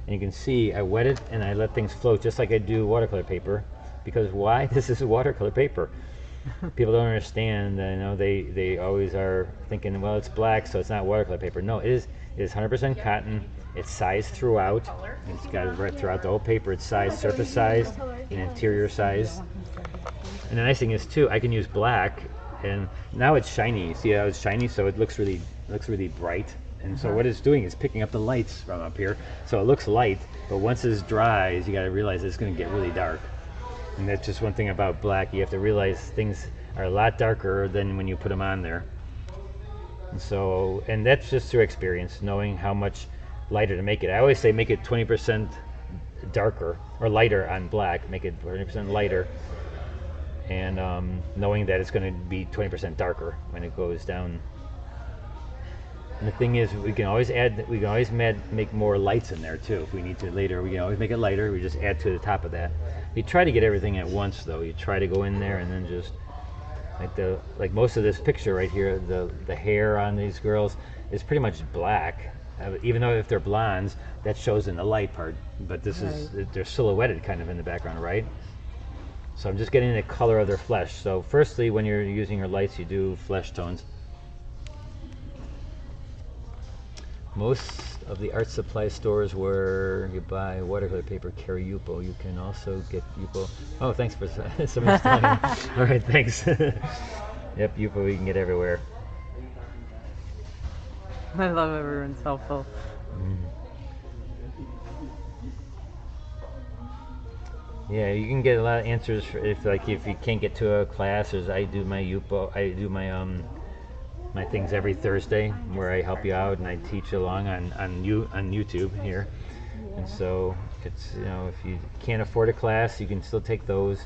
S1: and you can see I wet it and I let things float just like I do watercolor paper. Because why? This is watercolor paper. People don't understand. They always are thinking, well, it's black, so it's not watercolor paper. No, it is 100% cotton. It's sized throughout. It's got it right throughout the whole paper. It's sized, surface sized, and interior sized. And the nice thing is too, I can use black, and now it's shiny. You see how it's shiny, so it looks really bright. And so what it's doing is picking up the lights from up here, so it looks light. But once it dries, you got to realize it's going to get really dark. And that's just one thing about black. You have to realize things are a lot darker than when you put them on there. And that's just through experience, knowing how much lighter to make it. I always say make it 20% darker or lighter on black. Make it 20% lighter, and knowing that it's going to be 20% darker when it goes down. And the thing is, we can always make more lights in there too if we need to later. We can always make it lighter. We just add to the top of that. You try to get everything at once though. You try to go in there and then just like most of this picture right here, the hair on these girls is pretty much black. Even though if they're blondes, that shows in the light part. But this is they're silhouetted kind of in the background, right? So I'm just getting the color of their flesh. So firstly, when you're using your lights, you do flesh tones. Most of the art supply stores where you buy watercolor paper carry Yupo. You can also get Yupo. Oh, thanks for somebody's telling me. All right, thanks. Yep, Yupo you can get everywhere.
S3: I love everyone's helpful.
S1: Yeah, you can get a lot of answers if you can't get to a class. As I do my Yupo, I do my things every Thursday where I help you out and I teach along on YouTube here. And so It's, you know, if you can't afford a class, you can still take those.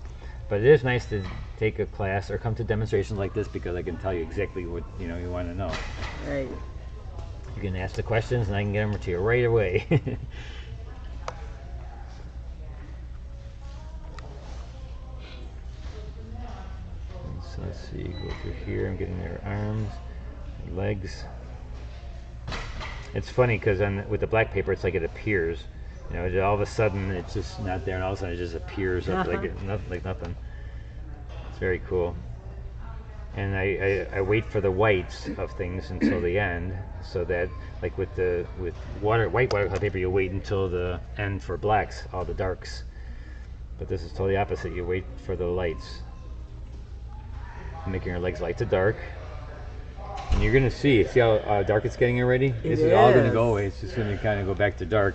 S1: But it is nice to take a class or come to demonstrations like this because I can tell you exactly what, you know, you want to know.
S3: Right.
S1: You can ask the questions and I can get them to you right away. So let's see, go through here. I'm getting their arms, legs. It's funny because with the black paper, it's like it appears. You know, all of a sudden it's just not there, and all of a sudden it just appears up like nothing. It's very cool. And I wait for the whites of things until the end, so that like with white watercolor paper, you wait until the end for blacks, all the darks. But this is totally opposite. You wait for the lights. Making your legs light to dark. And you're gonna see how dark it's getting already? This is all gonna go away. It's just gonna kind of go back to dark.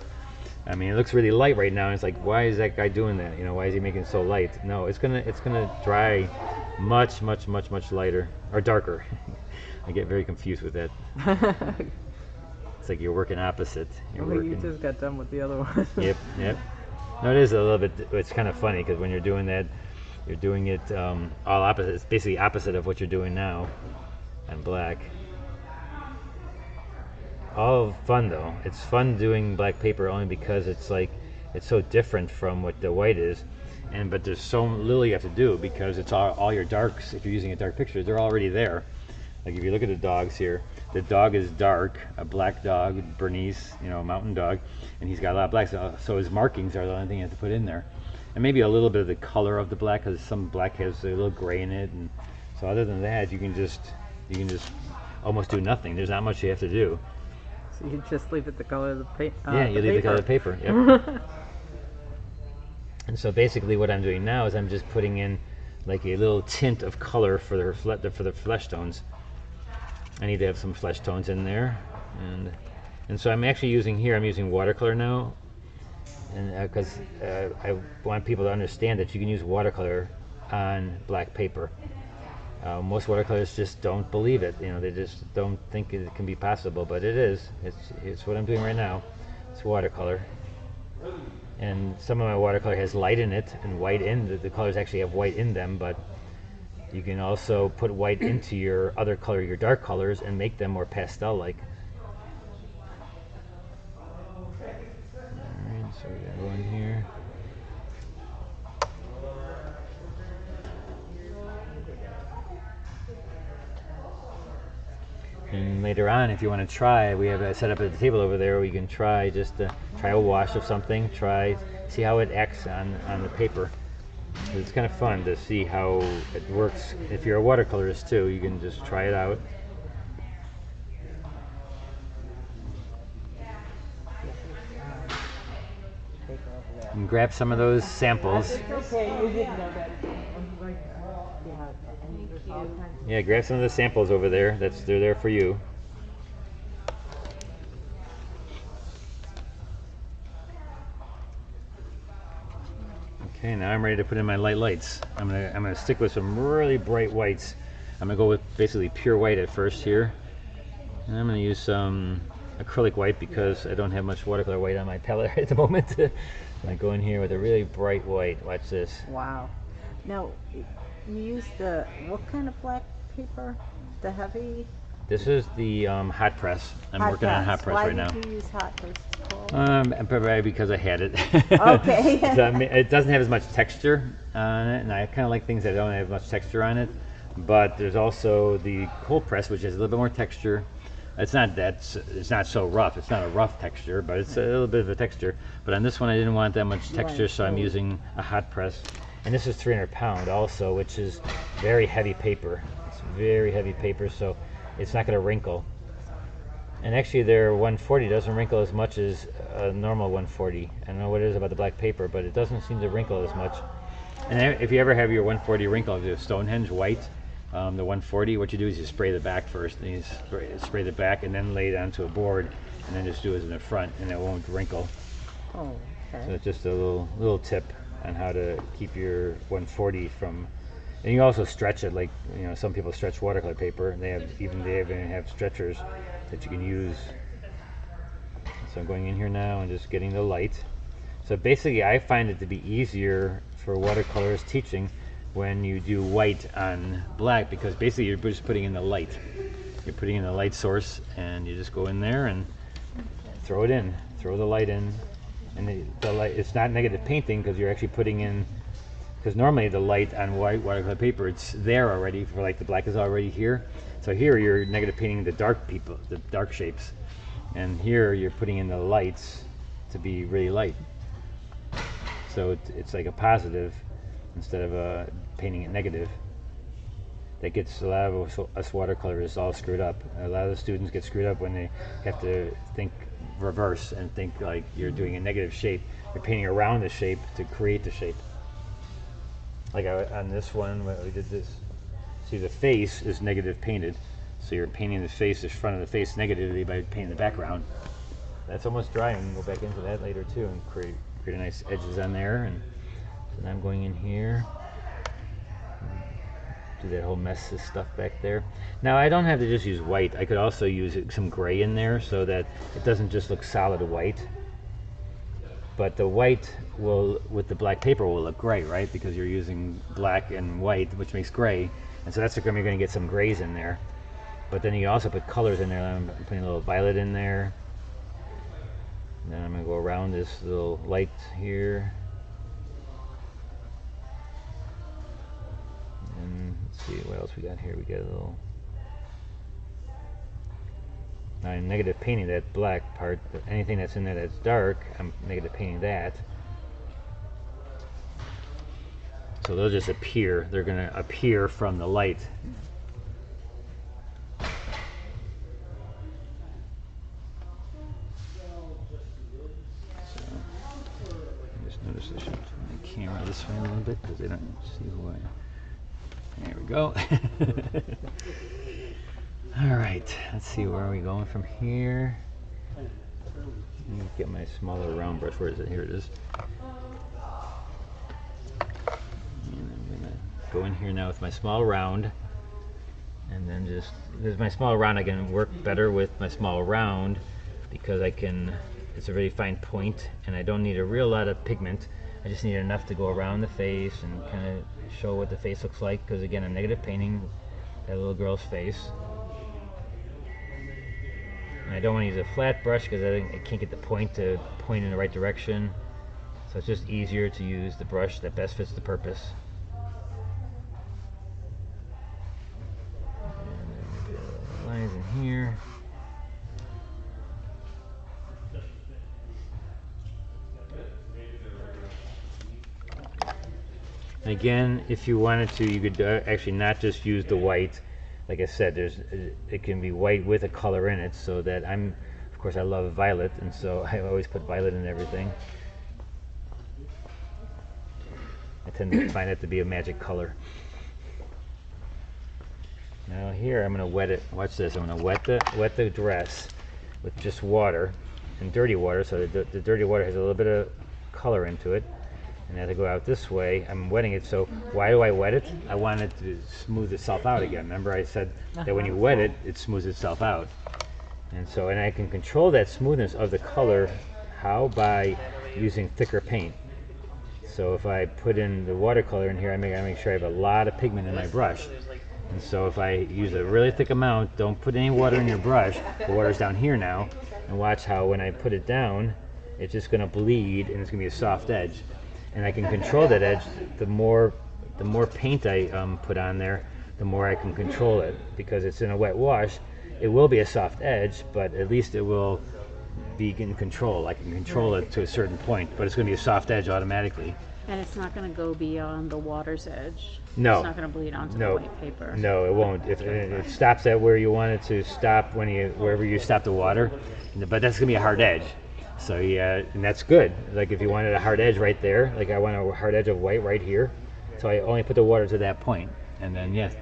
S1: I mean, it looks really light right now. And it's like, why is that guy doing that? You know, why is he making it so light? No, it's gonna dry much lighter or darker. I get very confused with that. It's like you're working opposite.
S3: You just got done with the other one.
S1: Yep. No, it is a little bit. It's kind of funny because when you're doing that, you're doing it all opposite. It's basically opposite of what you're doing now on black. All fun though. It's fun doing black paper only because it's like it's so different from what the white is, but there's so little you have to do because it's all your darks. If you're using a dark picture, they're already there. Like if you look at the dogs here, the dog is dark, a black dog, Bernese, you know, a mountain dog, and he's got a lot of black. So his markings are the only thing you have to put in there, and maybe a little bit of the color of the black because some black has a little gray in it, and so other than that, you can just almost do nothing. There's not much you have to do.
S3: So you just leave it the color of the paper.
S1: Yeah, you leave the color of the paper. Yep. And so basically, what I'm doing now is I'm just putting in like a little tint of color for the flesh tones. I need to have some flesh tones in there, and so I'm actually using watercolor now, and because I want people to understand that you can use watercolor on black paper. Most watercolors just don't believe it. You know, they just don't think it can be possible, but it is. It's what I'm doing right now. It's watercolor, and some of my watercolor has light in it and white in. The colors actually have white in them, but you can also put white into your other color, your dark colors, and make them more pastel-like. Alright, so we got one here. And later on, if you want to try, we have a setup at the table over there where you can try try a wash of something, see how it acts on the paper. It's kind of fun to see how it works. If you're a watercolorist too, you can just try it out. And grab some of those samples.
S3: Okay, you didn't know that.
S1: Yeah, grab some of the samples over there. They're there for you. Okay, now I'm ready to put in my lights. I'm gonna stick with some really bright whites. I'm gonna go with basically pure white at first here, and I'm gonna use some acrylic white because I don't have much watercolor white on my palette at the moment. I go in here with a really bright white. Watch this.
S3: Wow. Now, you use what kind of black paper? The heavy?
S1: This is the hot press. I'm working on hot press right now.
S3: Why did you use hot press?
S1: Probably because I had it.
S3: Okay.
S1: It doesn't have as much texture on it, and I kind of like things that don't have much texture on it. But there's also the cold press, which has a little bit more texture. It's not so rough. It's not a rough texture, but it's a little bit of a texture. But on this one, I didn't want that much texture, so I'm using a hot press. And this is 300 pound also, which is very heavy paper. It's very heavy paper, so it's not going to wrinkle. And actually their 140 doesn't wrinkle as much as a normal 140. I don't know what it is about the black paper, but it doesn't seem to wrinkle as much. And if you ever have your 140 wrinkle, the Stonehenge white, the 140, what you do is you spray the back first, and you spray the back and then lay it onto a board, and then just do it in the front, and it won't wrinkle.
S3: Oh, okay.
S1: So it's just a little tip on how to keep your 140 from. And you also stretch it, like, you know, some people stretch watercolor paper, and they even have stretchers that you can use. So I'm going in here now and just getting the light. So basically, I find it to be easier for watercolors teaching when you do white on black, because basically you're just putting in the light. You're putting in the light source, and you just go in there and throw it in, throw the light in, and the light. It's not negative painting because you're actually putting in. Because normally the light on white watercolor paper, it's there already. For like the black is already here. So here you're negative painting the dark shapes, and here you're putting in the lights to be really light. So it's like a positive instead of painting it negative. That gets a lot of us watercolorists all screwed up. A lot of the students get screwed up when they have to think reverse and think like you're doing a negative shape. You're painting around the shape to create the shape. Like on this one, when we did this, see the face is negative painted. So you're painting the face, the front of the face negatively by painting the background. That's almost dry, and we'll go back into that later too and create a nice edges on there. And so now I'm going in here, do that whole mess of stuff back there. Now I don't have to just use white. I could also use some gray in there so that it doesn't just look solid white. But the white will, with the black paper, will look gray, right? Because you're using black and white, which makes gray. And so that's you're going to get some grays in there. But then you also put colors in there. I'm putting a little violet in there. And then I'm going to go around this little light here. And let's see what else we got here. We got a little... Now I'm negative painting that black part, but anything that's in there that's dark, I'm negative painting that. So they'll just appear. They're going to appear from the light. Notice I should turn the camera this way a little bit because they don't see who I am. There we go. All right, let's see, where are we going from here? Let me get my smaller round brush. Where is it? Here it is. And I'm gonna go in here now with my small round, and then just with my small round, I can work better with my small round because I can. It's a really fine point, and I don't need a real lot of pigment. I just need enough to go around the face and kind of show what the face looks like, because again, I'm negative painting that little girl's face. And I don't want to use a flat brush because I can't get the point to point in the right direction. So it's just easier to use the brush that best fits the purpose. And then put lines in here. Again, if you wanted to, you could actually not just use the white. Like I said, it can be white with a color in it, so that of course I love violet, and so I always put violet in everything. I tend to find it to be a magic color. Now here I'm going to wet it. Watch this. I'm going to wet the dress with just water, and dirty water, so the dirty water has a little bit of color into it. And as I go out this way, I'm wetting it. So why do I wet it? I want it to smooth itself out again. Remember I said that when you wet it, it smooths itself out. And so, and I can control that smoothness of the color. How? By using thicker paint. So if I put in the watercolor in here, I make sure I have a lot of pigment in my brush. And so if I use a really thick amount, don't put any water in your brush. The water's down here now. And watch how when I put it down, it's just going to bleed, and it's going to be a soft edge. And I can control that edge. The more paint I put on there, the more I can control it. Because it's in a wet wash, it will be a soft edge, but at least it will be in control. I can control it to a certain point, but it's going to be a soft edge automatically.
S5: And it's not going to go beyond the water's edge.
S1: No.
S5: It's not going to bleed onto the white paper.
S1: No, it won't. If it stops at where you want it to stop, wherever you stop the water, but that's going to be a hard edge. So yeah, and that's good. Like if you wanted a hard edge right there, like I want a hard edge of white right here, so I only put the water to that point. And then yes,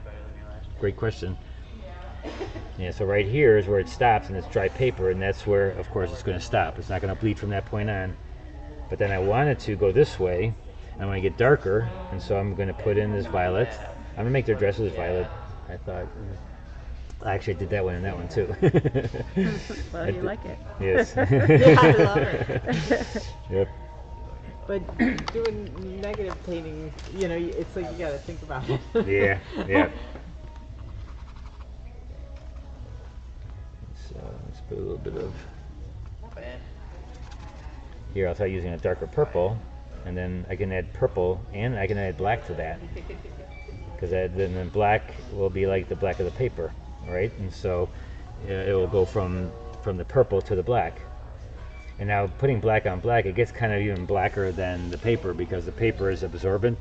S1: great question. Yeah, so right here is where it stops, and it's dry paper, and that's where, of course, it's going to stop. It's not going to bleed from that point on. But then I wanted to go this way, and I want to get darker, and so I'm going to put in this violet. I'm going to make their dresses violet. I thought. Actually, I did that one and that one too.
S5: Well, you like it.
S1: Yes.
S5: I love it.
S1: Yep.
S3: But doing negative painting, you know, it's like you gotta think about it.
S1: Yeah, yeah. So let's put a little bit of. Here I'll start using a darker purple, and then I can add purple and I can add black to that. Because then the black will be like the black of the paper, right? And so it will go from the purple to the black. And now putting black on black, it gets kind of even blacker than the paper because the paper is absorbent.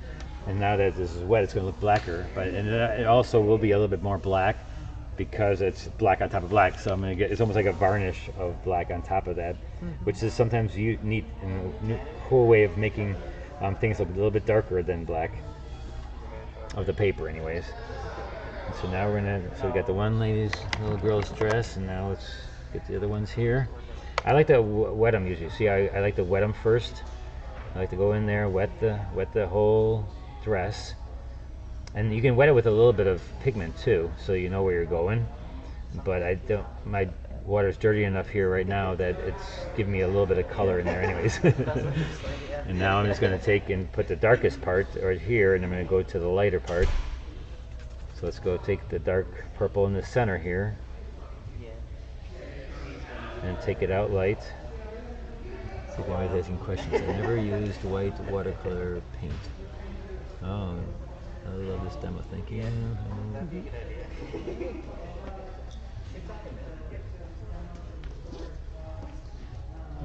S1: And now that this is wet, it's going to look blacker. But and it also will be a little bit more black because it's black on top of black. So I'm going to get, it's almost like a varnish of black on top of that, which is sometimes neat and a cool way of making things look a little bit darker than black of the paper anyways. And so now so we got the one lady's little girl's dress, and now let's get the other ones here. I like to wet them usually. See, I like to wet them first. I like to go in there, wet the whole dress. And you can wet it with a little bit of pigment too, so you know where you're going. But my water's dirty enough here right now that it's giving me a little bit of color in there anyways. And now I'm just going to take and put the darkest part right here, and I'm going to go to the lighter part. So let's go take the dark purple in the center here and take it out light. See if anybody's asking questions. I never used white watercolor paint. Oh, I love this demo. Thank you.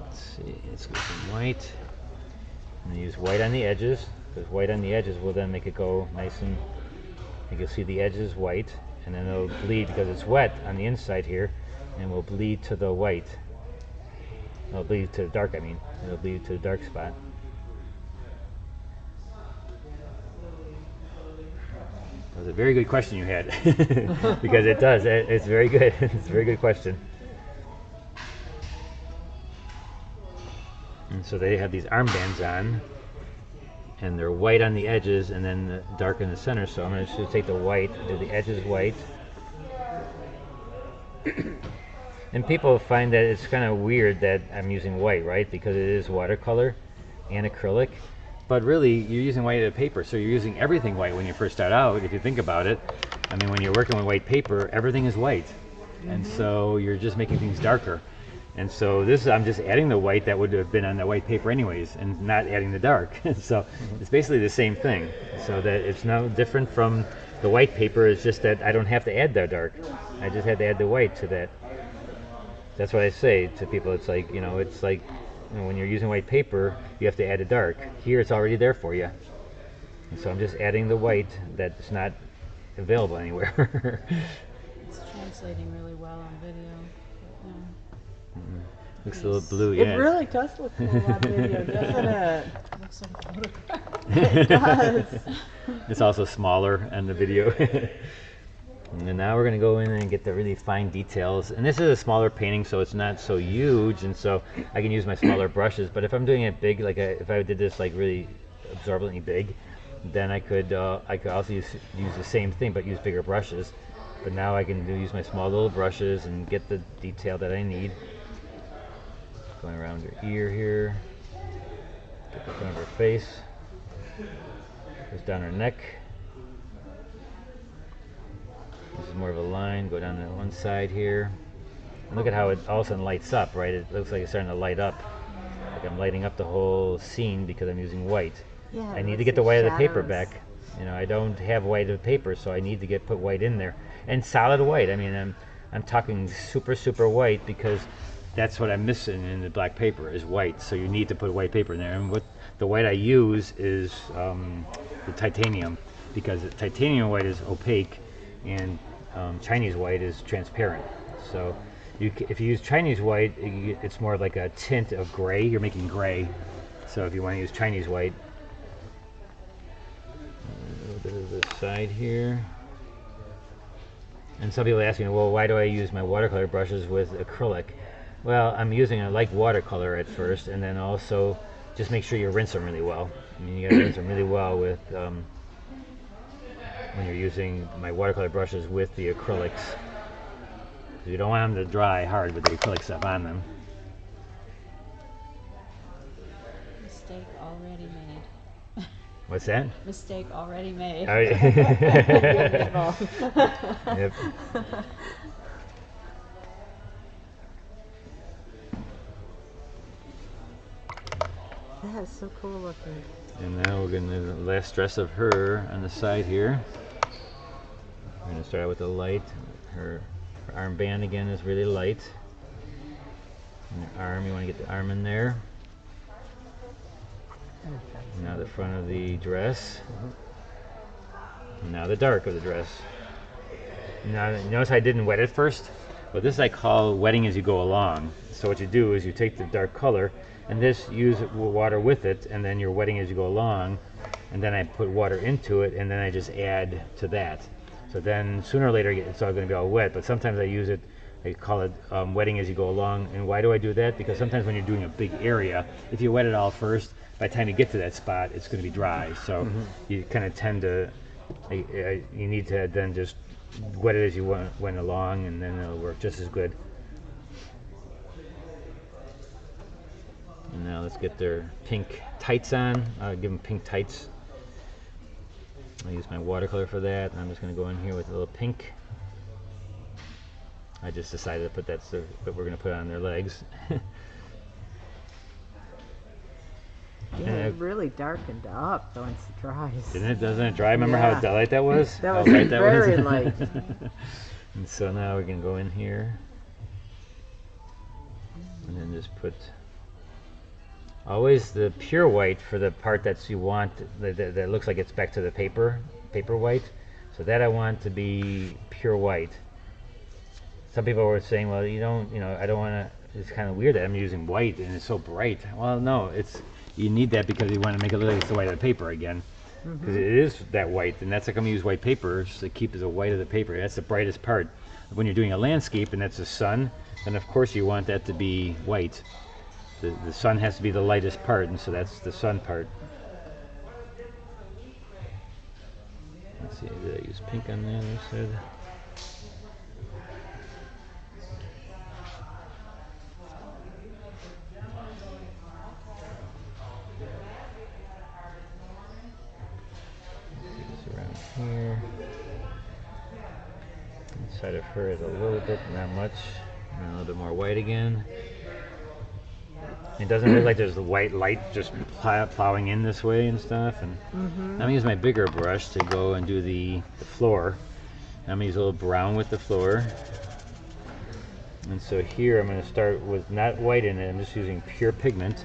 S1: Let's see. Let's go some white. And use white on the edges, because white on the edges will then make it go nice and you can see the edges white, and then it'll bleed because it's wet on the inside here, and will bleed to the white. It'll bleed to the dark, I mean. It'll bleed to the dark spot. That was a very good question you had. Because it does. It's very good. It's a very good question. And so they have these armbands on, and they're white on the edges and then dark in the center. So I'm going to take the white, do the edges white. And people find that it's kind of weird that I'm using white, right? Because it is watercolor and acrylic. But really, you're using white as paper, so you're using everything white when you first start out, if you think about it. I mean, when you're working with white paper, everything is white. And so you're just making things darker. And so this, I'm just adding the white that would have been on the white paper anyways, and not adding the dark. So it's basically the same thing. So that it's no different from the white paper, it's just that I don't have to add the dark. I just had to add the white to that. That's what I say to people. It's like, you know, when you're using white paper, you have to add a dark. Here it's already there for you. And so I'm just adding the white that's not available anywhere.
S5: It's translating really well on video. Yeah.
S1: Looks a little blue, yeah.
S3: It really does look cool on video, doesn't it?
S5: Looks like a photograph.
S3: It does.
S1: It's also smaller on the video. And then now we're going to go in and get the really fine details. And this is a smaller painting, so it's not so huge, and so I can use my smaller brushes. But if I'm doing it big, like if I did this like really absorbently big, then I could also use the same thing but use bigger brushes. But now I can use my small little brushes and get the detail that I need. Going around her ear here, get the front of her face, goes down her neck. This is more of a line, go down to one side here. And look at how it all of a sudden lights up, right? It looks like it's starting to light up. Like I'm lighting up the whole scene because I'm using white.
S3: Yeah,
S1: I need to get the white of the paper back. You know, I don't have white of the paper, so I need to put white in there. And solid white. I mean, I'm talking super white because that's what I'm missing in the black paper is white. So you need to put white paper in there. And what the white I use is the titanium, because the titanium white is opaque and Chinese white is transparent. So if you use Chinese white, it's more like a tint of gray. You're making gray. So if you want to use Chinese white, a little bit of the side here. And some people ask me, well, why do I use my watercolor brushes with acrylic? Well, I'm using it like watercolor at first, and then also just make sure you rinse them really well. I mean, you gotta rinse them really well with when you're using my watercolor brushes with the acrylics. You don't want them to dry hard with the acrylic stuff on them.
S5: Mistake all already made.
S1: What's that?
S5: Mistake already made.
S1: Oh, yeah.
S5: Involved.
S1: Yep.
S3: That is so cool looking.
S1: And now we're going to do the last dress of her on the side here. We're going to start out with the light. Her armband again is really light. And the arm, you want to get the arm in there. Now the front of the dress. And now the dark of the dress. Now notice I didn't wet it first. But this I call wetting as you go along. So what you do is you take the dark color and this use water with it, and then you're wetting as you go along, and then I put water into it, and then I just add to that. So then sooner or later it's all going to be all wet, but sometimes I use it, I call it wetting as you go along. And why do I do that? Because sometimes when you're doing a big area, if you wet it all first, by the time you get to that spot, it's going to be dry. So you kind of tend to, you need to then just wet it as you went along, and then it'll work just as good. And now let's get their pink tights on. I'll give them pink tights. I'll use my watercolor for that. I'm just going to go in here with a little pink. I just decided to put that's what we're going to put on their legs.
S3: Yeah, it really darkened up once it dries.
S1: Didn't it? Doesn't it dry? Remember
S3: Yeah.
S1: how light that was?
S3: That
S1: How
S3: was
S1: light that
S3: very
S1: was?
S3: light.
S1: And so now we can go in here and then just put always the pure white for the part that you want that looks like it's back to the paper white. So that I want to be pure white. Some people were saying, well, I don't want to. It's kind of weird that I'm using white and it's so bright. Well, no, you need that because you want to make it look like it's the white of the paper again. Because it is that white, and that's like I'm going to use white paper to keep the white of the paper. That's the brightest part. When you're doing a landscape and that's the sun, then of course you want that to be white. The sun has to be the lightest part, and so that's the sun part. Let's see, did I use pink on the other side? Here. Inside of her is a little bit, not much. And a little bit more white again. It doesn't look like there's the white light just plowing in this way and stuff. And I'm gonna use my bigger brush to go and do the floor. I'm gonna use a little brown with the floor. And so here I'm gonna start with not white in it. I'm just using pure pigment.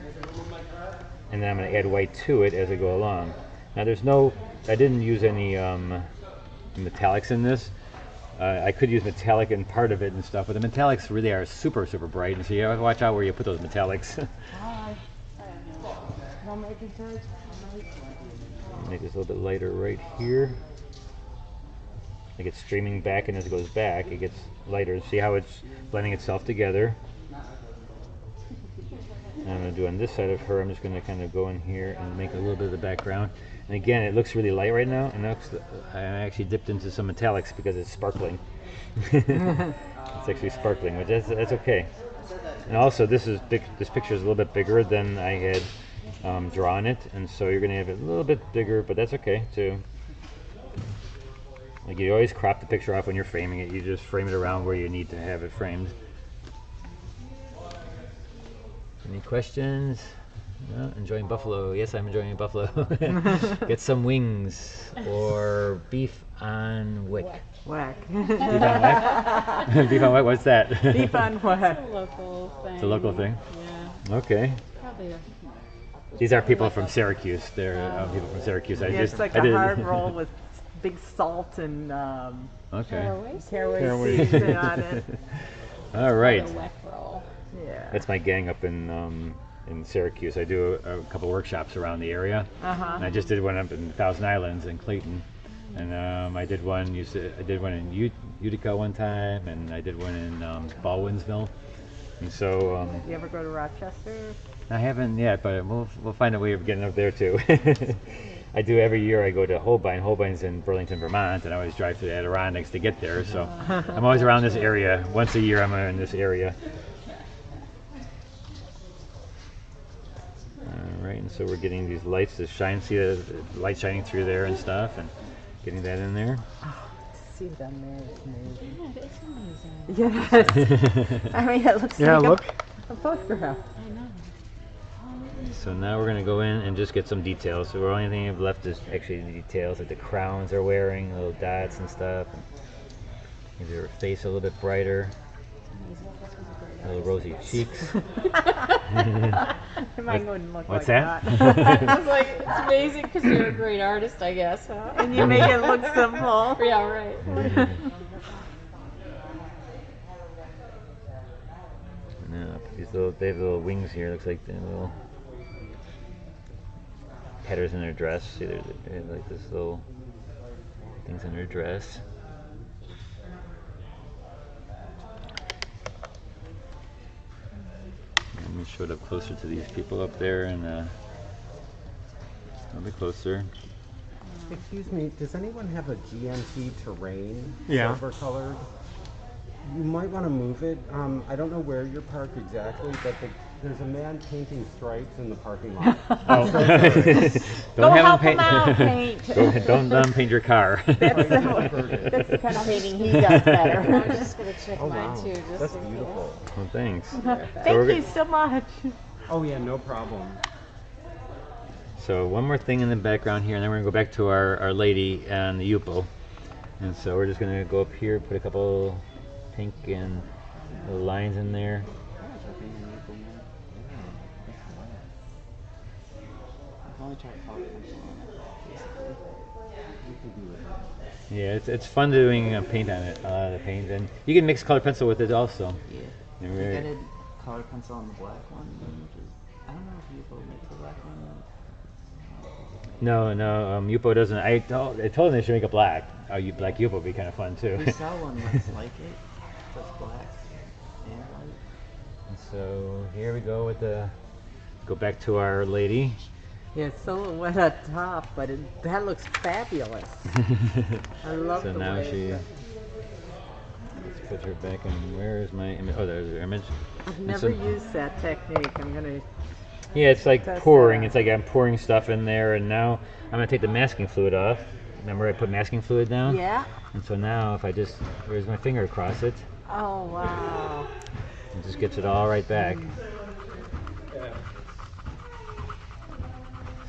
S1: And then I'm gonna add white to it as I go along. Now I didn't use any metallics in this. I could use metallic in part of it and stuff, but the metallics really are super, super bright, and so you have to watch out where you put those metallics. Make this a little bit lighter right here. Like it's streaming back, and as it goes back, it gets lighter. See how it's blending itself together? And I'm going to do on this side of her, I'm just going to kind of go in here and make a little bit of the background. And again, it looks really light right now, and I actually dipped into some metallics because it's sparkling. It's actually sparkling, but that's okay. And also, this picture is a little bit bigger than I had drawn it, and so you're going to have it a little bit bigger, but that's okay too. Like you always crop the picture off when you're framing it. You just frame it around where you need to have it framed. Any questions? No, enjoying buffalo. Yes, I'm enjoying buffalo. Get some wings or beef on wick.
S3: Whack.
S1: Beef on wick? Beef on wick? What's that?
S3: Beef on whack.
S5: It's a local thing.
S1: It's a local thing?
S5: Yeah.
S1: Okay.
S5: Probably
S1: These are people from Syracuse. They're people from Syracuse.
S3: It's like a hard roll with big salt and
S1: Okay.
S3: caraway seeds on it.
S1: All right.
S5: a wet roll.
S3: Yeah.
S1: That's my gang up in Syracuse. I do a couple workshops around the area. And I just did one up in Thousand Islands in Clayton, and I did one in Utica one time, and I did one in Baldwinsville. And so
S3: You ever go to Rochester?
S1: I haven't yet, but we'll find a way of getting up there too. I do every year. I go to Holbein. Holbein's in Burlington, Vermont, and I always drive through the Adirondacks to get there. So I'm always around this area. Once a year, I'm in this area. All right, and And so we're getting these lights to shine, see the light shining through there and stuff, and getting that in there.
S3: To see it on there is amazing.
S5: Yeah, it is amazing.
S3: Yes. I mean, it looks
S4: Yeah,
S3: like
S4: look.
S3: a photograph.
S5: I know.
S1: So now we're gonna go in and just get some details. So the only thing I've left is actually the details, like the crowns they're wearing, little dots and stuff. Maybe her face a little bit brighter. Little rosy cheeks.
S3: Mine wouldn't look
S1: What's
S3: like
S1: that?
S5: I was like, it's amazing because you're a great artist, I guess, huh?
S3: And you make it look simple.
S5: Yeah, right.
S1: No, they have little wings here. Looks like the little headers in their dress. See, they have like this little things in their dress. Let me show it up closer to these people up there, and a bit closer.
S6: Excuse me, does anyone have a GMT terrain?
S4: Yeah.
S6: Silver colored? You might want to move it. I don't know where you're parked exactly, but there's a man painting stripes in the parking lot.
S1: Oh.
S3: Go
S1: Don't
S3: help
S1: have
S3: him out, paint.
S1: Don't let him paint your car.
S3: That's the kind of painting he does better.
S5: I'm just gonna check
S6: Oh
S5: mine
S6: wow,
S5: too. Just
S6: that's
S5: in case.
S6: beautiful.
S1: Well, thanks.
S3: Thank you so much.
S6: Oh yeah, no problem.
S1: So one more thing in the background here, and then we're gonna go back to our lady and the Yupo. And so we're just gonna go up here, put a couple pink and little lines in there. Yeah, it's fun doing paint on it, a lot of the paint, and you can mix color pencil with it also.
S7: Yeah.
S1: And
S7: I
S1: we're-
S7: think I did color pencil on the black one, which is, I don't know if you both make the black one.
S1: No, Yupo doesn't. I told them they should make a black. Oh, black Yupo would be kind of fun too.
S7: We saw one that's like it, that's black and white.
S1: And so here we go with go back to our lady.
S3: Yeah, silhouette at top, but that looks fabulous. I love
S1: So
S3: the
S1: now
S3: way
S1: let's put her back in. Where is my image? Oh, there's her image.
S3: I've
S1: And
S3: never
S1: so-
S3: used that technique. I'm gonna.
S1: Yeah, it's like
S3: That's,
S1: pouring. It's like I'm pouring stuff in there, and now I'm gonna take the masking fluid off. Remember, I put masking fluid down.
S3: Yeah.
S1: And so now, if I just where's my finger across it,
S3: Oh wow.
S1: it just gets it all right back.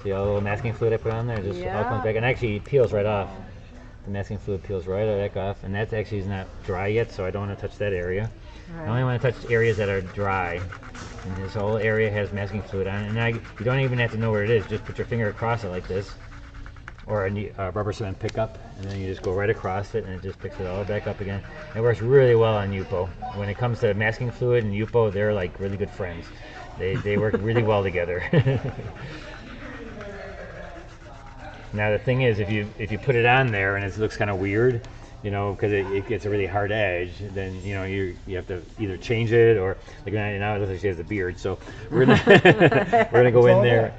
S1: See all the little masking fluid I put on there? Just all
S3: Yeah.
S1: comes back, and actually it peels right off. The masking fluid peels right back off, and that actually is not dry yet, so I don't want to touch that area. I only want to touch areas that are dry. And this whole area has masking fluid on it. And now you don't even have to know where it is. Just put your finger across it like this. Or a rubber cement pickup. And then you just go right across it and it just picks it all back up again. It works really well on Yupo. When it comes to masking fluid and Yupo, they're like really good friends. They work really well together. Now the thing is, if you put it on there and it looks kind of weird, you know, because it gets a really hard edge, then you know you have to either change it or like now it looks like she has a beard, so we're gonna we're gonna go in there.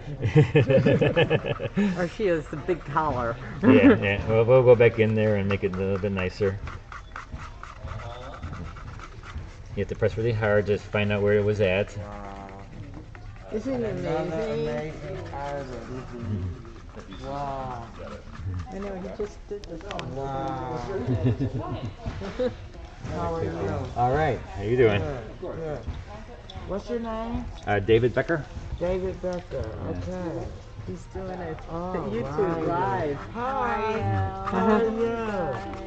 S3: Or she has the big collar.
S1: Yeah. We'll go back in there and make it a little bit nicer. You have to press really hard, just find out where it was at.
S3: Isn't it amazing?
S6: Amazing artist. Wow.
S3: I know he just did this one.
S6: Wow. How are you?
S1: All right, how you doing?
S6: Good. What's your name?
S1: David Becker.
S6: David Becker. Okay.
S3: He's doing it.
S6: Oh,
S3: YouTube
S6: wow.
S3: live.
S6: Hi. How are you?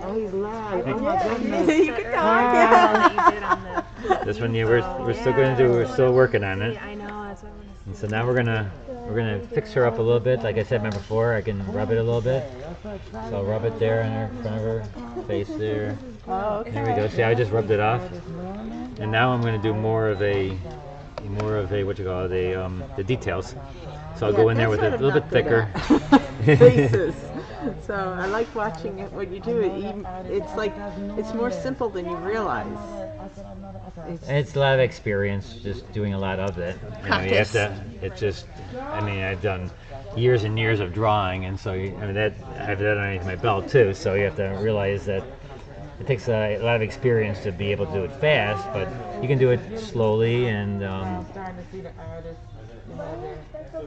S6: Oh, he's live. Oh my goodness.
S3: You can talk. Yeah.
S1: This one, yeah, we're still gonna do. We're still working on it.
S5: I know, that's what I'm gonna
S1: And so now we're gonna fix her up a little bit. Like I said before, I can rub it a little bit. So I'll rub it there in her front of her face there.
S3: Oh, okay.
S1: There we go. See, I just rubbed it off. And now I'm gonna do more of a what you call it, the details. So I'll go in there with it a little bit thicker.
S3: Faces. So I like watching it when you do it. It's like it's more simple than you realize.
S1: It's a lot of experience, just doing a lot of it. You know, you have to. It's just. I mean, I've done years and years of drawing, and so I mean that I've done underneath my belt too. So you have to realize that it takes a lot of experience to be able to do it fast, but you can do it slowly and.
S6: I'm starting to see the artist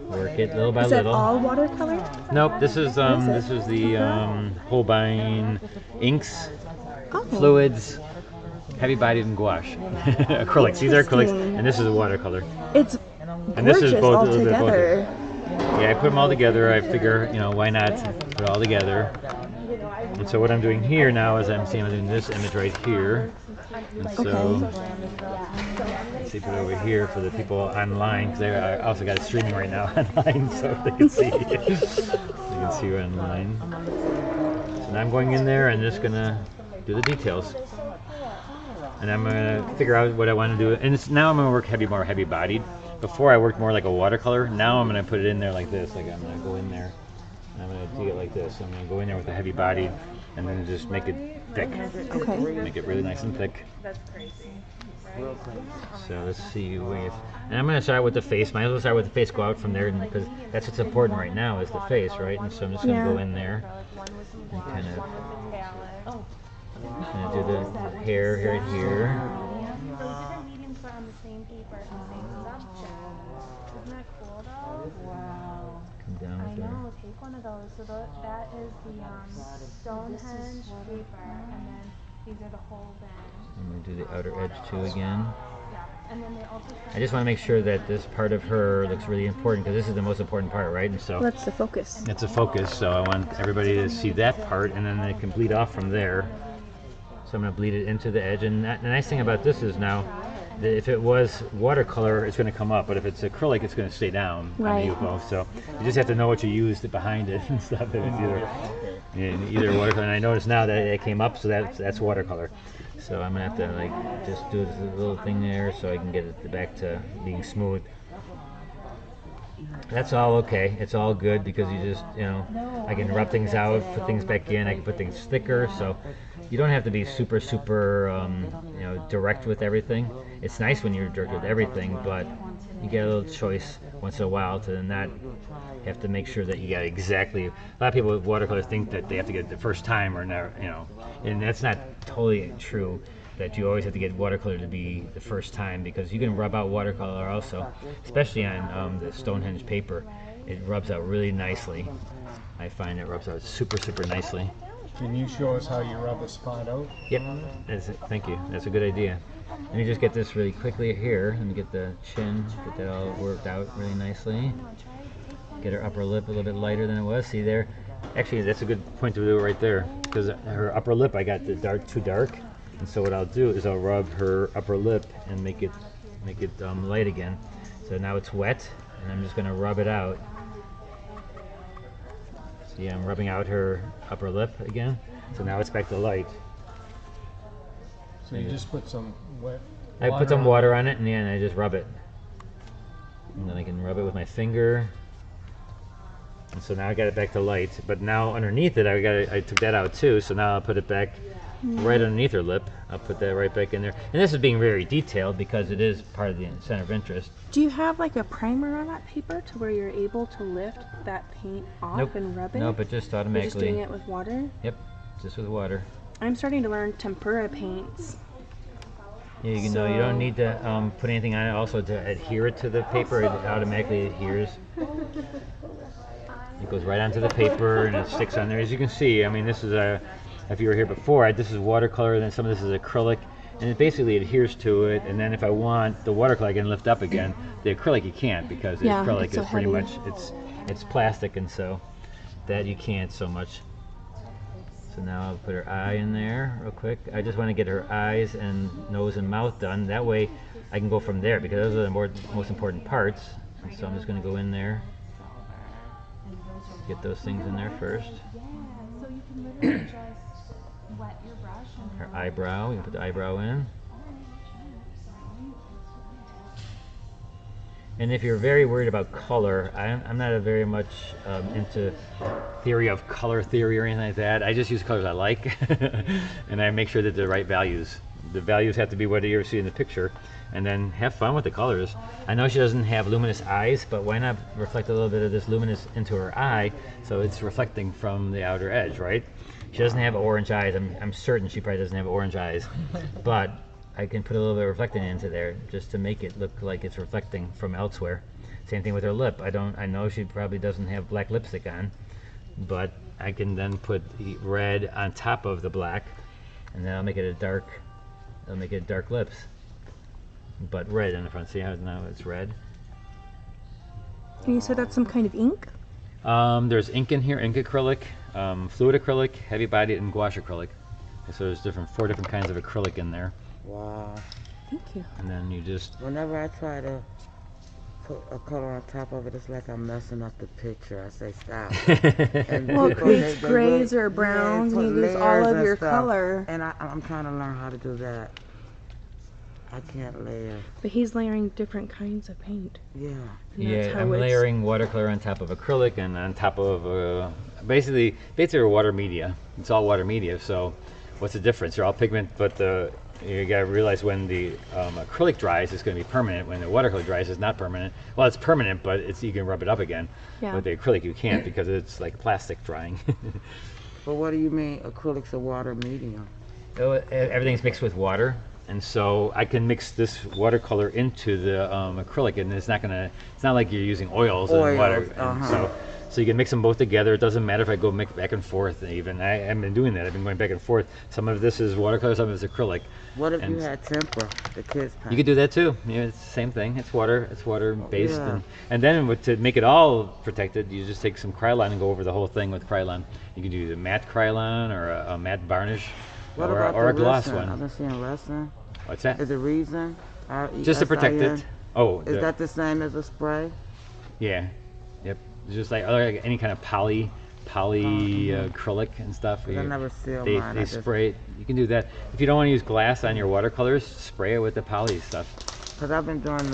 S1: Work it little by
S8: Is that
S1: little.
S8: all watercolor?
S1: Nope, this is the Holbein inks,
S8: Oh.
S1: fluids, Heavybody, and Gouache. Acrylics. These are acrylics, and this is a watercolor.
S8: It's
S1: And this
S8: gorgeous
S1: is both
S8: all
S1: a little bit of both.
S8: together.
S1: Yeah, I put them all together. I figure, why not put it all together? And so what I'm doing here now is I'm doing this image right here. And so, let's see, put it over here for the people online, because I also got it streaming right now online, so they can see. They can see you online. So now I'm going in there and just gonna do the details. And I'm gonna figure out what I want to do. And now I'm gonna work more heavy-bodied. Before I worked more like a watercolor. Now I'm gonna put it in there like this. Like I'm gonna go in there. And I'm gonna do it like this. I'm gonna go in there with a heavy body, and then just make it thick.
S8: Okay.
S1: Make it really nice and thick. So let's see wave. And I'm gonna start with the face. Might as well start with the face. Go out from there, because that's what's important right now is the face, right? And so I'm just gonna go in there and kind of do the hair right here.
S2: On the same paper, same subject. Isn't that cool though?
S5: Wow.
S1: Come down
S2: I
S1: with there.
S2: know, take one of those. So that is the Stonehenge paper, and then these are the Holbein.
S1: I'm gonna do the outer edge too again.
S2: Yeah, and then they also.
S1: I just want to make sure that this part of her looks really important, because this is the most important part, right? And so
S8: That's the focus.
S1: it's a focus, so I want everybody to see that part, and then they can bleed off from there. So I'm going to bleed it into the edge, and the nice thing about this is now, that if it was watercolor, it's going to come up, but if it's acrylic, it's going to stay down
S8: Right.
S1: on Yupo. So you just have to know what you used behind it and stuff. If it's either watercolor, and I notice now that it came up, so that's watercolor. So I'm going to have to like just do this little thing there so I can get it back to being smooth. That's all okay. It's all good, because you just, I can rub things out, put things back in, I can put things thicker, so you don't have to be super, direct with everything. It's nice when you're direct with everything, but you get a little choice once in a while to not have to make sure that you got exactly. A lot of people with watercolors think that they have to get it the first time or never, and that's not totally true. That you always have to get watercolor to be the first time, because you can rub out watercolor also, especially on the Stonehenge paper. It rubs out really nicely. I find it rubs out super nicely.
S4: Can you show us how you rub a spot out?
S1: Yep, thank you. That's a good idea. Let me just get this really quickly here. Let me get the chin, get that all worked out really nicely. Get her upper lip a little bit lighter than it was. See there? Actually, that's a good point to do right there, because her upper lip, I got the too dark. And so what I'll do is I'll rub her upper lip and make it light again. So now it's wet, and I'm just going to rub it out. See, I'm rubbing out her upper lip again. So now it's back to light.
S4: So you just put some wet
S1: I put some water on it, and then I just rub it. And then I can rub it with my finger. And so now I got it back to light. But now underneath it, I took that out too. So now I'll put it back right underneath her lip. I'll put that right back in there. And this is being very detailed, because it is part of the center of interest.
S8: Do you have like a primer on that paper to where you're able to lift that paint off
S1: Nope.
S8: and rub it?
S1: No, but just
S8: You're
S1: automatically.
S8: just doing it with water?
S1: Yep, just with water.
S8: I'm starting to learn tempera paints.
S1: Yeah, you know, you don't need to put anything on it also to adhere it to the paper. It automatically adheres. It goes right onto the paper and it sticks on there. As you can see, I mean, this is if you were here before, this is watercolor, and then some of this is acrylic, and it basically adheres to it. And then if I want the watercolor, I can lift up again. The acrylic you can't, because the
S8: Yeah,
S1: acrylic
S8: it's so
S1: is pretty
S8: heavy.
S1: much it's plastic, and so that you can't so much. So now I'll put her eye in there real quick. I just want to get her eyes and nose and mouth done. That way I can go from there, because those are the most important parts. And so I'm just going to go in there, get those things in there first.
S2: So you can literally just wet your brush and
S1: Her eyebrow, you can put the eyebrow in. And if you're very worried about color, I'm not a very much into theory of color theory or anything like that. I just use colors I like, and I make sure that they're the right values. The values have to be what you see in the picture, and then have fun with the colors. I know she doesn't have luminous eyes, but why not reflect a little bit of this luminous into her eye, so it's reflecting from the outer edge, right? She doesn't have orange eyes. I'm certain she probably doesn't have orange eyes, but I can put a little bit of reflecting into there just to make it look like it's reflecting from elsewhere. Same thing with her lip. I know she probably doesn't have black lipstick on, but I can then put the red on top of the black, and then I'll make it dark lips, but red in the front. See how now it's red?
S8: And you said that's some kind of ink?
S1: There's ink in here, ink acrylic, fluid acrylic, Heavybody, and Gouache acrylic. So there's 4 different kinds of acrylic in there.
S9: Wow.
S8: Thank you.
S1: And then you just...
S9: Whenever I try to put a color on top of it, it's like I'm messing up the picture. I say stop.
S8: Well, it's grays or browns, and you lose all of your color.
S9: And I'm trying to learn how to do that. I can't layer.
S8: But he's layering different kinds of paint.
S9: Yeah.
S1: Yeah, I'm layering watercolor on top of acrylic and on top of basically water media. It's all water media. So what's the difference? They're all pigment, but you gotta realize when the acrylic dries, it's gonna be permanent. When the watercolor dries, it's not permanent. Well, it's permanent, but you can rub it up again.
S8: Yeah.
S1: With the acrylic, you can't because it's like plastic drying.
S9: But what do you mean acrylic's a water medium?
S1: So everything's mixed with water. And so I can mix this watercolor into the acrylic, and it's not like you're using oils and water. And so you can mix them both together. It doesn't matter if I go mix back and forth. Even I've been doing that. I've been going back and forth. Some of this is watercolor, some of it's acrylic.
S9: What if you had temper, the kids' paint?
S1: You could do that too. Yeah, it's the same thing. It's water based, and then to make it all protected, you just take some Krylon and go over the whole thing with Krylon. You can do the matte Krylon or a matte varnish, or a gloss one.
S9: I've been seeing resin.
S1: What's that?
S9: Is it resin?
S1: Just to protect it. Oh,
S9: is that the same as a spray?
S1: Yeah. Yep. It's just like any kind of poly acrylic and stuff.
S9: I never seal mine.
S1: They spray it. You can do that. If you don't want to use glass on your watercolors, spray it with the poly stuff.
S9: Because I've been doing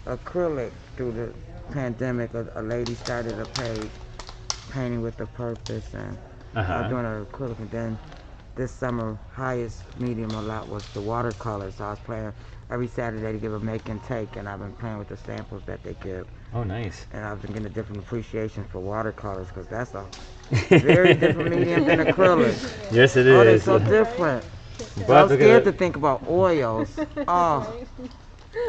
S9: acrylic through the pandemic. A lady started a page, Painting with a Purpose, and I was doing acrylic, and then this summer, highest medium a lot was the watercolors. So I was playing every Saturday to give a make and take, and I've been playing with the samples that they give.
S1: Oh, nice.
S9: And I've been getting a different appreciation for watercolors, because that's a very different medium than acrylic.
S1: Yes, it
S9: Oh, they're
S1: is.
S9: so different.
S1: But
S9: I'm scared to think about oils. Oh.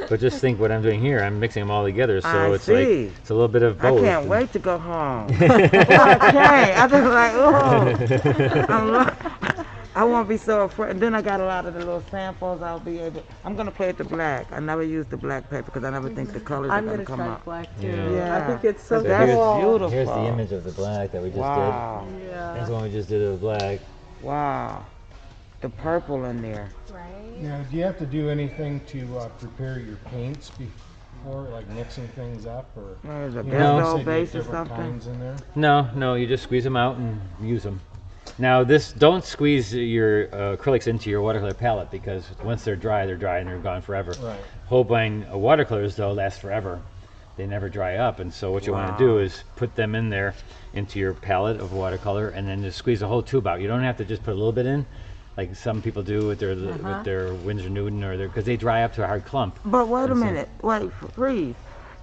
S1: But just think what I'm doing here. I'm mixing them all together, so
S9: I
S1: it's
S9: see.
S1: like it's a little bit of both.
S9: I can't wait to go home. Okay, I just like, oh. I won't be so afraid. And then I got a lot of the little samples. I'm gonna play with the black. I never use the black paper because I never think the colors are gonna come up.
S3: Black too.
S9: Yeah.
S3: I think it's so
S9: That's
S3: cool.
S9: beautiful.
S1: Here's the image of the black that we just did.
S3: Yeah.
S1: That's the one we just did of the black.
S9: Wow. The purple in there.
S2: Right?
S4: Now, do you have to do anything to prepare your paints before, like mixing things up, or
S9: There's a
S4: you
S9: Ghetto
S4: say
S9: base or
S4: different
S9: something.
S4: kinds in there?
S1: No, you just squeeze them out and use them. Now don't squeeze your acrylics into your watercolor palette, because once they're dry and they're gone forever.
S4: Right.
S1: Holbein watercolors though last forever. They never dry up, and so what you want to do is put them in there into your palette of watercolor, and then just squeeze the whole tube out. You don't have to just put a little bit in, like some people do with their Winsor Newton because they dry up to a hard clump.
S9: But wait a minute. Wait, freeze.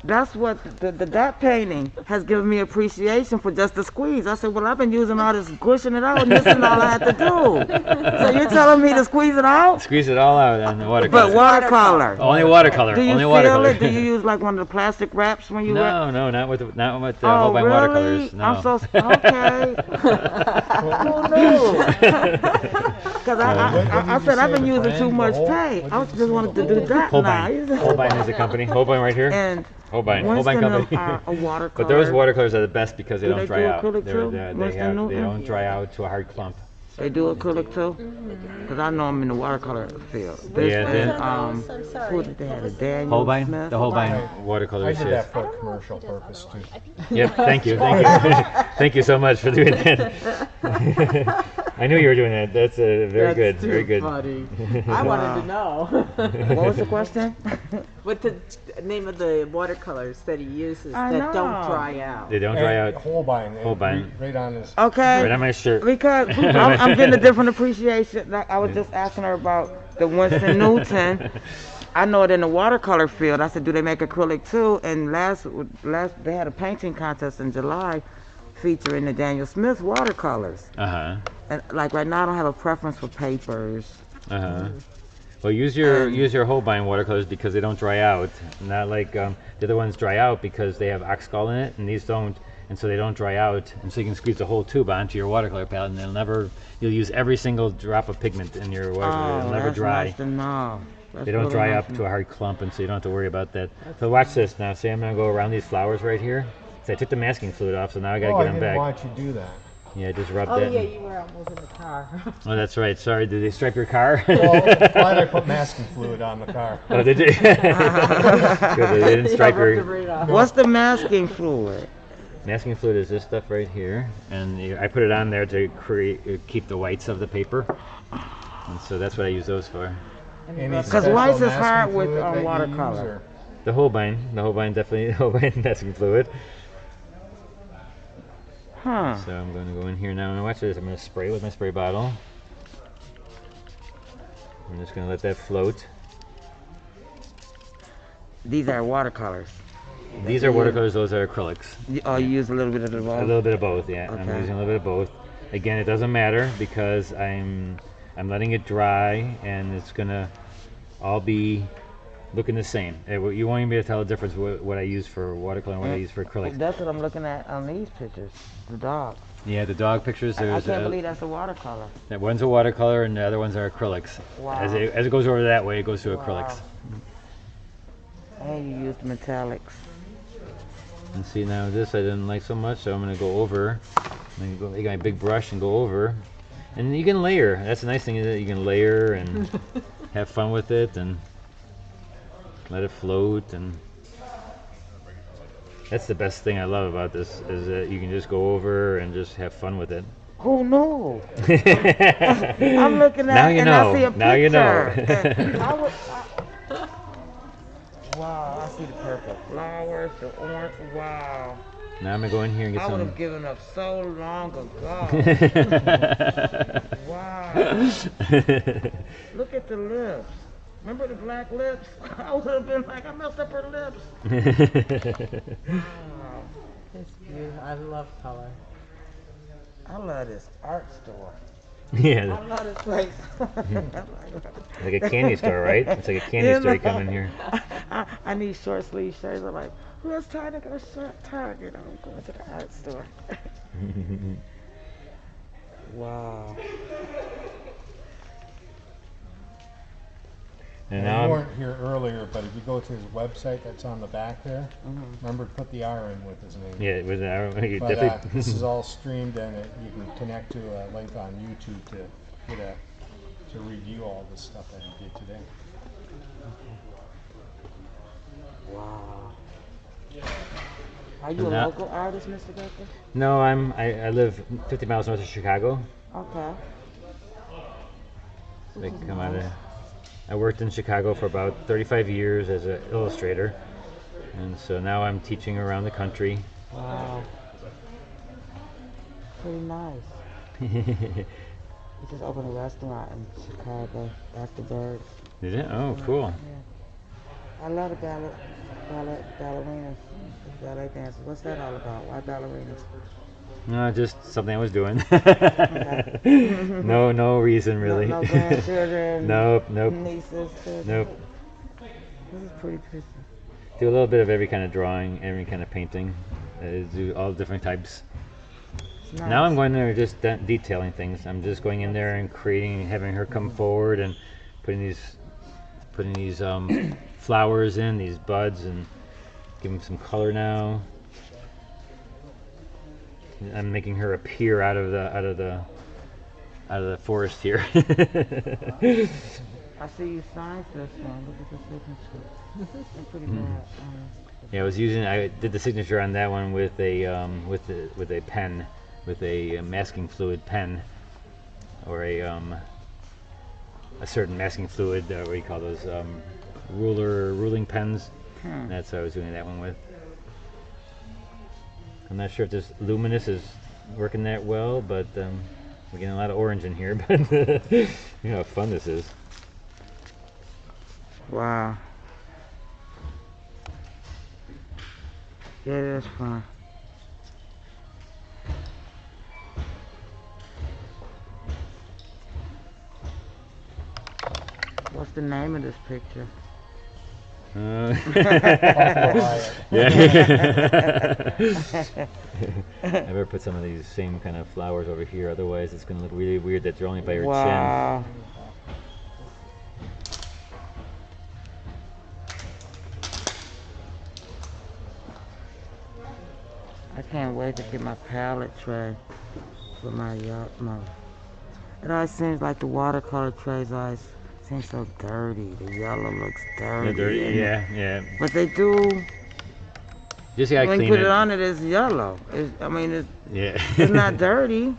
S9: That's what that painting has given me appreciation for, just the squeeze. I said, well, I've been using all this squishing it out, and this is all I had to do. So you're telling me to squeeze it out?
S1: Squeeze it all out on the watercolor.
S9: But watercolor.
S1: Only watercolor.
S9: Do you
S1: only
S9: feel
S1: watercolor.
S9: it? Do you use like one of the plastic wraps when you
S1: No, not with the
S9: Oh,
S1: Holbein
S9: really?
S1: watercolors. No.
S9: I'm so okay. Who knew? Because I said I've been using too much paint. I just wanted to do that
S1: Holbein.
S9: now.
S1: Holbein is a company. Holbein right here.
S9: And
S1: Holbein
S9: Winston
S1: company.
S9: are a watercolor.
S1: But those watercolors are the best because they
S9: Do
S1: don't
S9: they
S1: dry
S9: do
S1: out.
S9: acrylic
S1: They're-
S9: too?
S1: they're- They
S9: Winston Newton?
S1: don't dry out to a hard clump.
S9: They do acrylic too? Because I know I'm in the watercolor field. Who did they have? A Daniel
S1: Holbein,
S9: Smith?
S1: the Holbein
S4: I
S1: watercolors.
S4: did
S1: Yes.
S4: that for a commercial purpose too.
S1: Yep. Thank you. Thank you so much for doing that. I knew you were doing that. That's very good. Very good.
S3: Funny. I wanted to know.
S9: What was the question?
S3: What the name of the watercolors that he uses
S9: I
S3: that don't
S9: know.
S3: dry out?
S1: They don't dry out.
S4: Holbein.
S1: Holbein.
S4: Right on his.
S9: Okay.
S1: Right on my shirt.
S9: Because I'm getting a different appreciation. Like I was just asking her about the Winston Newton. I know it in the watercolor field. I said, do they make acrylic too? And last they had a painting contest in July featuring the Daniel Smith watercolors.
S1: Uh huh.
S9: And like right now, I don't have a preference for papers.
S1: Uh huh. Well, use your Holbein watercolors because they don't dry out. Not like the other ones dry out because they have oxgall in it, and these don't, and so they don't dry out. And so you can squeeze the whole tube onto your watercolor palette, and you'll use every single drop of pigment in your watercolor. It'll never dry.
S9: Nice to know.
S1: They don't dry up to a hard clump, and so you don't have to worry about that. So watch this now. See, I'm gonna go around these flowers right here. So I took the masking fluid off, so now I gotta get them back.
S4: I didn't want you to do that.
S1: Yeah, just rub
S3: Oh
S1: that.
S3: yeah, you were almost in the car.
S1: Oh, that's right. Sorry, did they stripe your car?
S4: Well, why did I put masking fluid on the car?
S1: Oh, did you? Good, they didn't stripe your.
S9: What's the masking fluid?
S1: Masking fluid is this stuff right here, and I put it on there to keep the whites of the paper, and so that's what I use those for.
S9: Because whites is hard with watercolor.
S1: The Holbein definitely Holbein masking fluid.
S9: Huh.
S1: So I'm going to go in here now and watch this. I'm going to spray with my spray bottle. I'm just going to let that float.
S9: These are watercolors.
S1: These are watercolors, those are acrylics.
S9: You use a little bit of the both?
S1: A little bit of both, yeah.
S9: Okay.
S1: I'm using a little bit of both. Again, it doesn't matter because I'm letting it dry, and it's going to all be looking the same. You won't even be able to tell the difference what I use for watercolor and what I use for acrylic.
S9: That's what I'm looking at on these pictures. The dog.
S1: Yeah, the dog pictures.
S9: I can't believe that's a watercolor.
S1: That one's a watercolor and the other ones are acrylics.
S9: Wow.
S1: As it goes over that way, it goes to acrylics.
S9: And you used metallics.
S1: And see, now this I didn't like so much, so I'm going to go over. I'm going to go make my big brush and go over. And you can layer. That's the nice thing, is that you can layer and have fun with it and let it float. And that's the best thing I love about this, is that you can just go over and just have fun with it.
S9: Oh no! I'm looking at
S1: now you
S9: and
S1: know.
S9: I see a picture.
S1: Now you know.
S9: Wow, I see the purple flowers, the orange. Wow.
S1: Now I'm gonna go in here and get
S9: I would
S1: some.
S9: have given up so long ago. Wow. Look at the lips. Remember the black lips? I would have been like, I messed up her lips. Wow.
S3: It's beautiful. I love color.
S9: I love this art store.
S1: Yeah.
S9: I love this place.
S1: Like a candy store, right? It's like a candy store. You come in here.
S9: I need short sleeve shirts. I'm like, who has time to go to Target? I'm going to the art store. Wow.
S1: And
S4: You
S1: now
S4: weren't here earlier, but if you go to his website that's on the back there, remember to put the R in with his name.
S1: yeah, it was. You
S4: But
S1: definitely.
S4: this is all streamed, and you can connect to a link on YouTube to review all the stuff that he did today.
S9: Wow. Are you a
S1: Now-
S9: local artist, Mr. Becker?
S1: No, I live 50 miles north of Chicago.
S9: Okay.
S1: So they come out of. I worked in Chicago for about 35 years as an illustrator, and so now I'm teaching around the country.
S9: Wow. Pretty nice. We just opened a restaurant in Chicago, Dr. Bird.
S1: Did it? Oh, cool.
S9: Yeah. I love the ballerinas, the ballet dancers. What's that all about? Why ballerinas?
S1: No, just something I was doing. No reason really.
S9: No grandchildren.
S1: Nope.
S9: Nieces. Children.
S1: Nope.
S9: This is pretty pretty.
S1: Do a little bit of every kind of drawing, every kind of painting. Do all different types.
S9: It's nice.
S1: Now I'm going there just detailing things. I'm just going in there and having her come forward and putting these flowers in, these buds, and giving them some color now. I'm making her appear out of the forest here.
S9: I see you signed this one. Look at the signature. It's pretty bad.
S1: Yeah, I did the signature on that one with a pen, with a masking fluid pen, or a certain masking fluid. What do you call those? Ruling pens. That's what I was doing that one with. I'm not sure if this luminous is working that well, but we're getting a lot of orange in here. But you know how fun this is.
S9: Wow. Yeah, it is fun. What's the name of this picture?
S1: Yeah. I better put some of these same kind of flowers over here, otherwise it's going to look really weird that they're only by your
S9: Wow. I can't wait to get my palette tray for my my. It always seems like the watercolor trays always seem so dirty. The yellow looks dirty.
S1: Yeah.
S9: But they do.
S1: Just gotta
S9: When
S1: clean
S9: you put
S1: it.
S9: it on, it is yellow. I mean,
S1: Yeah.
S9: it's not dirty.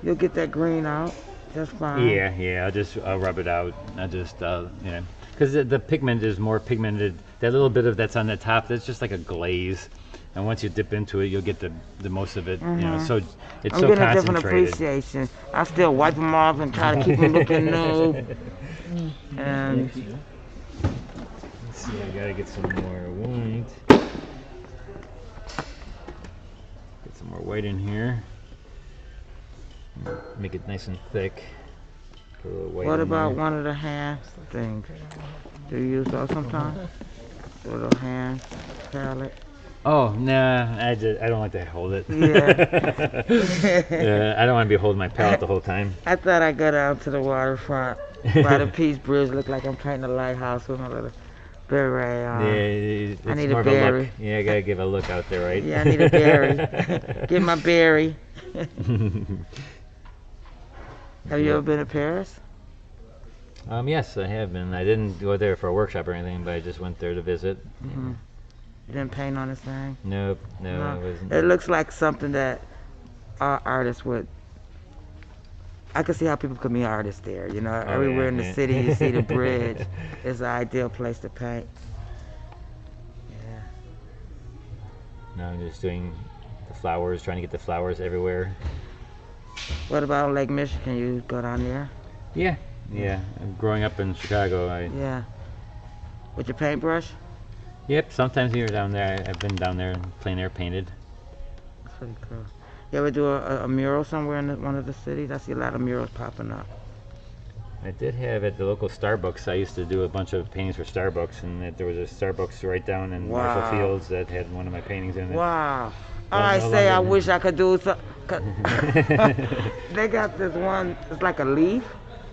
S9: You'll get that green out just fine.
S1: Yeah. I'll rub it out. Because the pigment is more pigmented. That little bit of that's on the top, that's just like a glaze. And once you dip into it, you'll get the most of it. So it's
S9: I'm
S1: so
S9: getting a different
S1: concentrated.
S9: appreciation. I still wipe them off and try to keep them looking new. And
S1: Let's see, I gotta get some more white. Get some more white in here. Make it nice and thick. Put a little white
S9: what
S1: in
S9: about
S1: there.
S9: one of the hand things? Do you use those sometimes? The little hand palette.
S1: Oh, nah, I don't like to hold it.
S9: Yeah.
S1: Yeah, I don't want to be holding my palette the whole time.
S9: I thought I'd go down to the waterfront by the Peace Bridge. Look like I'm painting a lighthouse with my little beret on.
S1: Yeah, it's
S9: I need
S1: more
S9: a
S1: of a look.
S9: berry.
S1: Yeah, I gotta give a look out there, right?
S9: Yeah, I need a berry. Get my berry. Have you ever been to Paris?
S1: Yes, I have been. I didn't go there for a workshop or anything, but I just went there to visit.
S9: Mm-hmm. You didn't paint on this thing?
S1: Nope, no, I wasn't.
S9: It looks like something that artists would. I could see how people could be artists there. You know, everywhere in the city you see the bridge. It's an ideal place to paint. Yeah.
S1: No, I'm just doing the flowers, trying to get the flowers everywhere.
S9: What about Lake Michigan? You go down there?
S1: Yeah. Growing up in Chicago,
S9: Yeah. With your paintbrush?
S1: Yep, sometimes you're down there. I've been down there plein air painted.
S9: That's pretty cool. You ever do a mural somewhere in one of the cities? I see a lot of murals popping up.
S1: I did have at the local Starbucks. I used to do a bunch of paintings for Starbucks, and there was a Starbucks right down in Marshall Fields that had one of my paintings in it.
S9: Wow.
S1: Well,
S9: I
S1: no
S9: say I
S1: longer-
S9: wish I could do something. They got this one, it's like a leaf.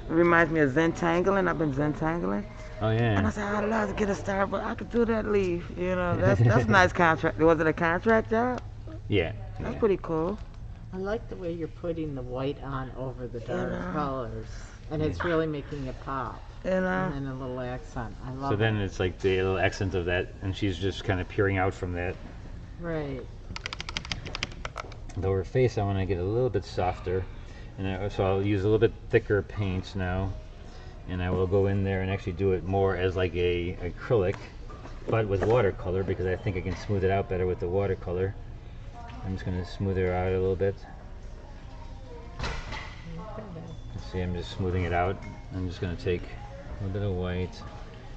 S9: It reminds me of Zentangling. I've been Zentangling.
S1: Oh
S9: And I
S1: yeah.
S9: said, I'd love to get a Starbucks. I could do that leaf. You know, that's a nice contract. Was it a contract job?
S1: Yeah.
S9: That's pretty cool.
S3: I like the way you're putting the white on over the dark
S9: Yeah.
S3: colors. And it's really making it pop.
S9: You know?
S3: And then a little accent. I love
S1: So
S3: it.
S1: then it's like the little accent of that, and she's just kind of peering out from that.
S3: Right.
S1: Though her face, I want to get a little bit softer, so I'll use a little bit thicker paints now, and I will go in there and actually do it more as like a acrylic, but with watercolor, because I think I can smooth it out better with the watercolor. I'm just going to smooth her out a little bit. See, I'm just smoothing it out. I'm just going to take a little bit of white.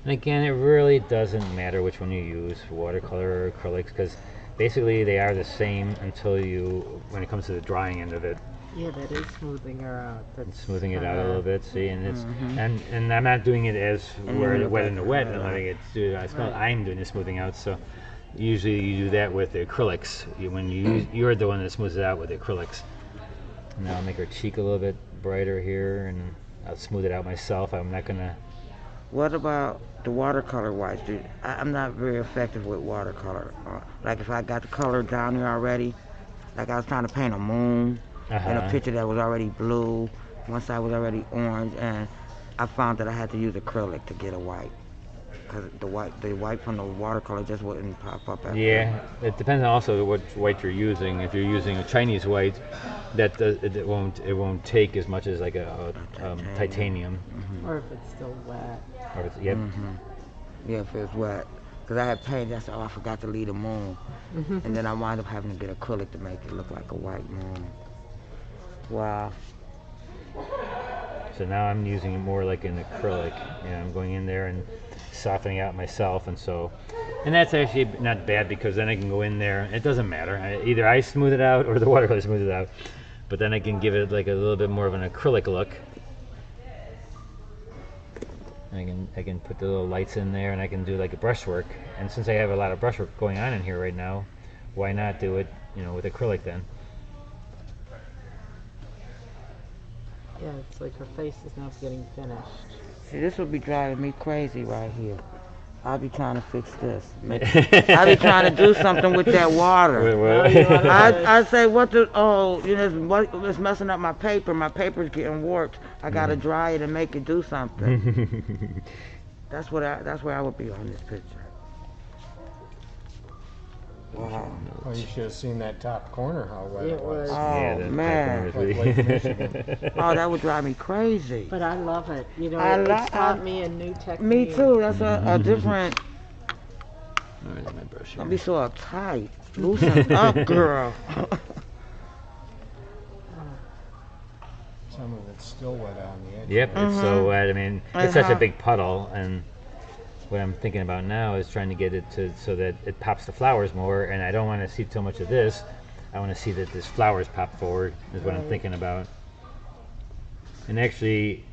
S1: And again, it really doesn't matter which one you use, watercolor or acrylics, because basically they are the same until when it comes to the drying end of it.
S3: Yeah, that is smoothing her out. That's
S1: Smoothing it out a little bit, see, and it's
S9: Mm-hmm.
S1: and I'm not doing it as where
S9: look
S1: wet
S9: like
S1: in the wet, and letting it do. I'm doing the smoothing out. So usually you do that with the acrylics. You're the one that smooths it out with the acrylics. Now I'll make her cheek a little bit brighter here, and I'll smooth it out myself. I'm not gonna.
S9: What about the watercolor whites? I'm not very effective with watercolor. Like if I got the color down here already, like I was trying to paint a moon and a picture that was already blue, one side was already orange, and I found that I had to use acrylic to get a white. Because the white from the watercolor just wouldn't pop up after.
S1: Yeah, it depends also what white you're using. If you're using a Chinese white, it won't take as much as like a titanium.
S3: Or if it's still wet.
S1: Or it's, yep.
S9: Yeah, if it's wet. Because I had painted, I said, oh, I forgot to leave the moon. And then I wound up having to get acrylic to make it look like a white moon. Wow.
S1: So now I'm using it more like an acrylic. I'm going in there and softening out myself, and that's actually not bad, because then I can go in there. It doesn't matter. Either I smooth it out or the watercolor smooths it out. But then I can give it like a little bit more of an acrylic look. And I can put the little lights in there, and I can do like a brushwork. And since I have a lot of brushwork going on in here right now, why not do it, you know, with acrylic then?
S3: Yeah, it's like her face is now getting finished.
S9: See, this would be driving me crazy right here. I'll be trying to fix this. I'll be trying to do something with that water. I say, it's messing up my paper. My paper's getting warped. I gotta dry it and make it do something. That's where I would be on this picture. Wow.
S4: Well, you should have seen that top corner, how wet it was.
S9: Oh,
S1: Yeah, that
S9: man.
S1: background was
S4: Like
S1: really-
S4: Lake Michigan.
S9: Oh, that would drive me crazy.
S3: But I love it. You know,
S9: I
S3: it's taught me a new technique.
S9: Me too. That's a different.
S1: Where's my brush
S9: Don't
S1: here?
S9: be so uptight. Loosen up, girl.
S4: Some of it's still wet on the edge.
S1: Yep, it's so wet. I mean, it's
S9: And
S1: such a
S9: how-
S1: big puddle, and what I'm thinking about now is trying to get it to so that it pops the flowers more, and I don't want to see too much of this. I want to see that this flowers pop forward is what I'm thinking about. And actually,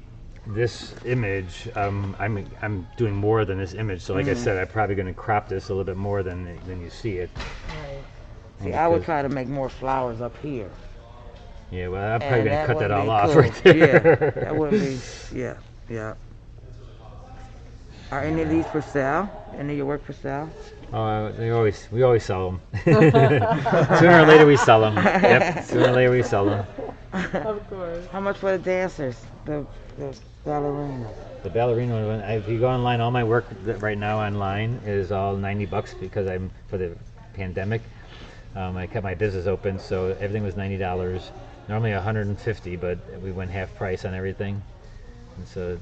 S1: this image, I'm doing more than this image. So like I said, I'm probably going to crop this a little bit more than you see it.
S9: See, I would try to make more flowers up here.
S1: Yeah, well, I'm probably
S9: And
S1: going to cut that
S9: would
S1: all
S9: be
S1: off
S9: cool.
S1: right there.
S9: Yeah, that would be, yeah. Are any of these for sale? Any of your work for sale?
S1: Oh, we always sell them. Sooner or later we sell them. Yep, sooner or later we sell them.
S3: Of course.
S9: How much for the dancers? The ballerina?
S1: The ballerina one, if you go online, all my work right now online is all $90 because I'm for the pandemic. I kept my business open, so everything was $90. Normally $150, but we went half price on everything, and so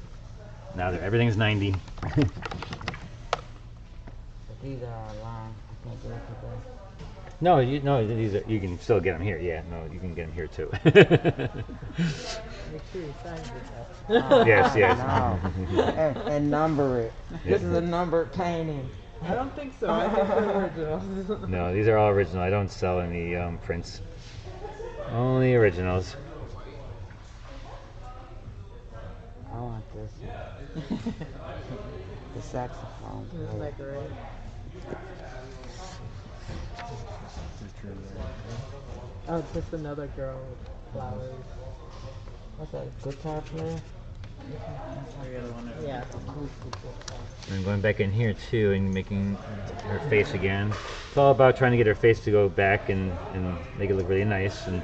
S1: now everything's $90.
S9: These are online. I can't get them today.
S1: No, these are, you can still get them here. Yeah, no, you can get them here too.
S3: Make sure you sign yourself.
S1: Yes.
S9: No. and number it. This is a numbered painting.
S3: I don't think so. I think they're original.
S1: No, these are all original. I don't sell any prints. Only originals.
S9: I want this. The saxophone.
S3: Isn't that great?
S4: Picture there.
S3: Oh, it's just another girl with flowers.
S9: What's that? Guitar player?
S3: Yeah.
S1: I'm going back in here too and making her face again. It's all about trying to get her face to go back and make it look really nice and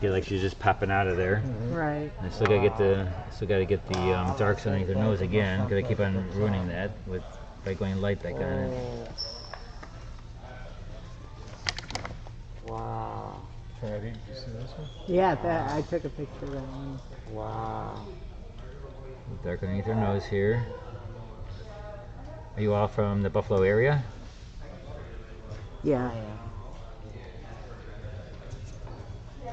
S1: get like she's just popping out of there.
S3: Right.
S1: And I still gotta get the darks underneath her nose again because I keep on ruining that by going light back on it.
S9: Wow.
S4: Patty, did you see this one?
S3: Yeah, I took a picture of that one.
S9: Wow.
S1: Dark underneath her nose here. Are you all from the Buffalo area?
S3: Yeah.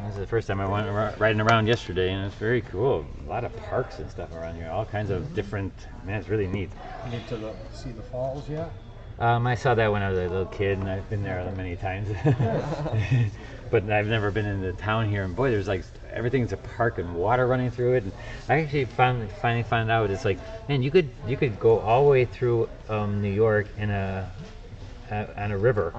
S1: This is the first time I went riding around yesterday, and it's very cool. A lot of parks and stuff around here. All kinds of different. Man, it's really neat.
S4: You get to see the falls yet?
S1: I saw that when I was a little kid, and I've been there many times. But I've never been in the town here. And boy, there's like everything's a park and water running through it. And I actually finally found out it's like, man, you could go all the way through New York in on a river.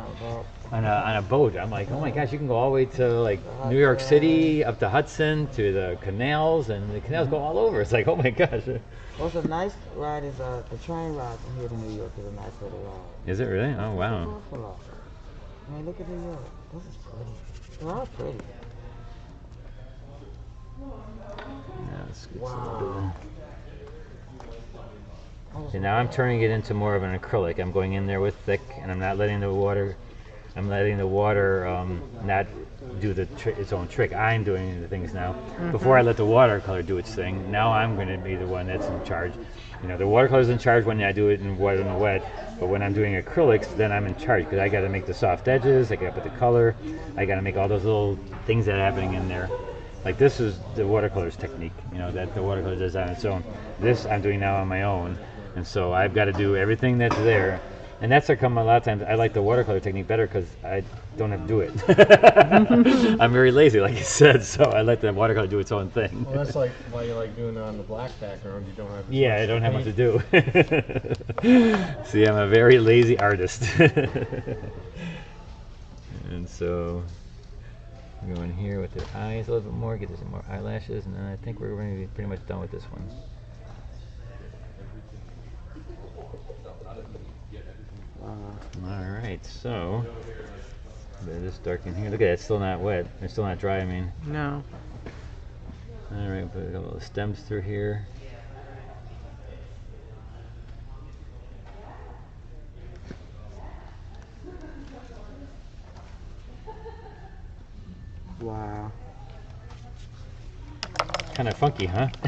S1: On a boat. I'm like, oh my gosh, you can go all the way to like New York City, up to Hudson, to the canals, and the canals go all over. It's like, oh my gosh.
S9: What's a nice ride is the train ride from here to New York is a nice little ride.
S1: Is it really? Oh wow.
S9: Buffalo. I mean, look at New York. This is pretty. They're all pretty.
S1: Yeah, let's get
S9: Wow.
S1: And now I'm turning it into more of an acrylic. I'm going in there with thick, and I'm not letting the water. I'm letting the water not do its own trick. I'm doing the things now. Before I let the watercolor do its thing, now I'm going to be the one that's in charge. You know, the watercolor's in charge when I do it in wet and wet, but when I'm doing acrylics, then I'm in charge because I got to make the soft edges. I got to put the color. I got to make all those little things that are happening in there. Like this is the watercolor's technique. You know that the watercolor does on its own. This I'm doing now on my own, and so I've got to do everything that's there. And that's how come a lot of times I like the watercolor technique better because I don't have to do it. I'm very lazy, like you said, so I let the watercolor do its own thing.
S4: Well, that's like why you like doing it on the black background. You don't have.
S1: Yeah, I don't have much to do. See, I'm a very lazy artist. And so, go in here with the eyes a little bit more, get some more eyelashes, and then I think we're going to be pretty much done with this one. Alright, so, this dark in here. Look at it, it's still not wet. It's still not dry, I mean.
S3: No.
S1: Alright, put a couple of stems through here.
S9: Wow.
S1: Kind of funky, huh?
S9: I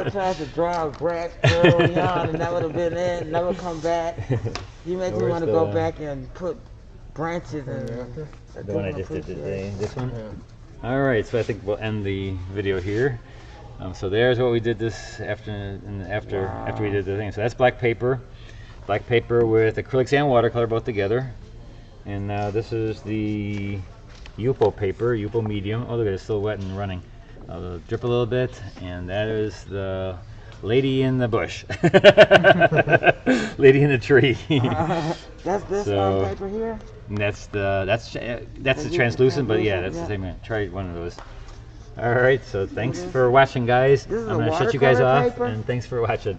S9: tried to draw a grass early on, and that would have been it. Never come back. You make me want to go back and put branches in.
S1: The one I just did today. This one. All right, so I think we'll end the video here. So there's what we did this afternoon after we did the thing. So that's black paper with acrylics and watercolor both together. And now this is the Yupo paper, Yupo medium. Oh, look at it, it's still wet and running. I'll drip a little bit, and that is the lady in the bush. Lady in the tree.
S9: That's this paper here?
S1: That's the translucent, but yeah, that's the same one. Try one of those. All right, so thanks for watching, guys. I'm gonna shut you guys off, and thanks for watching.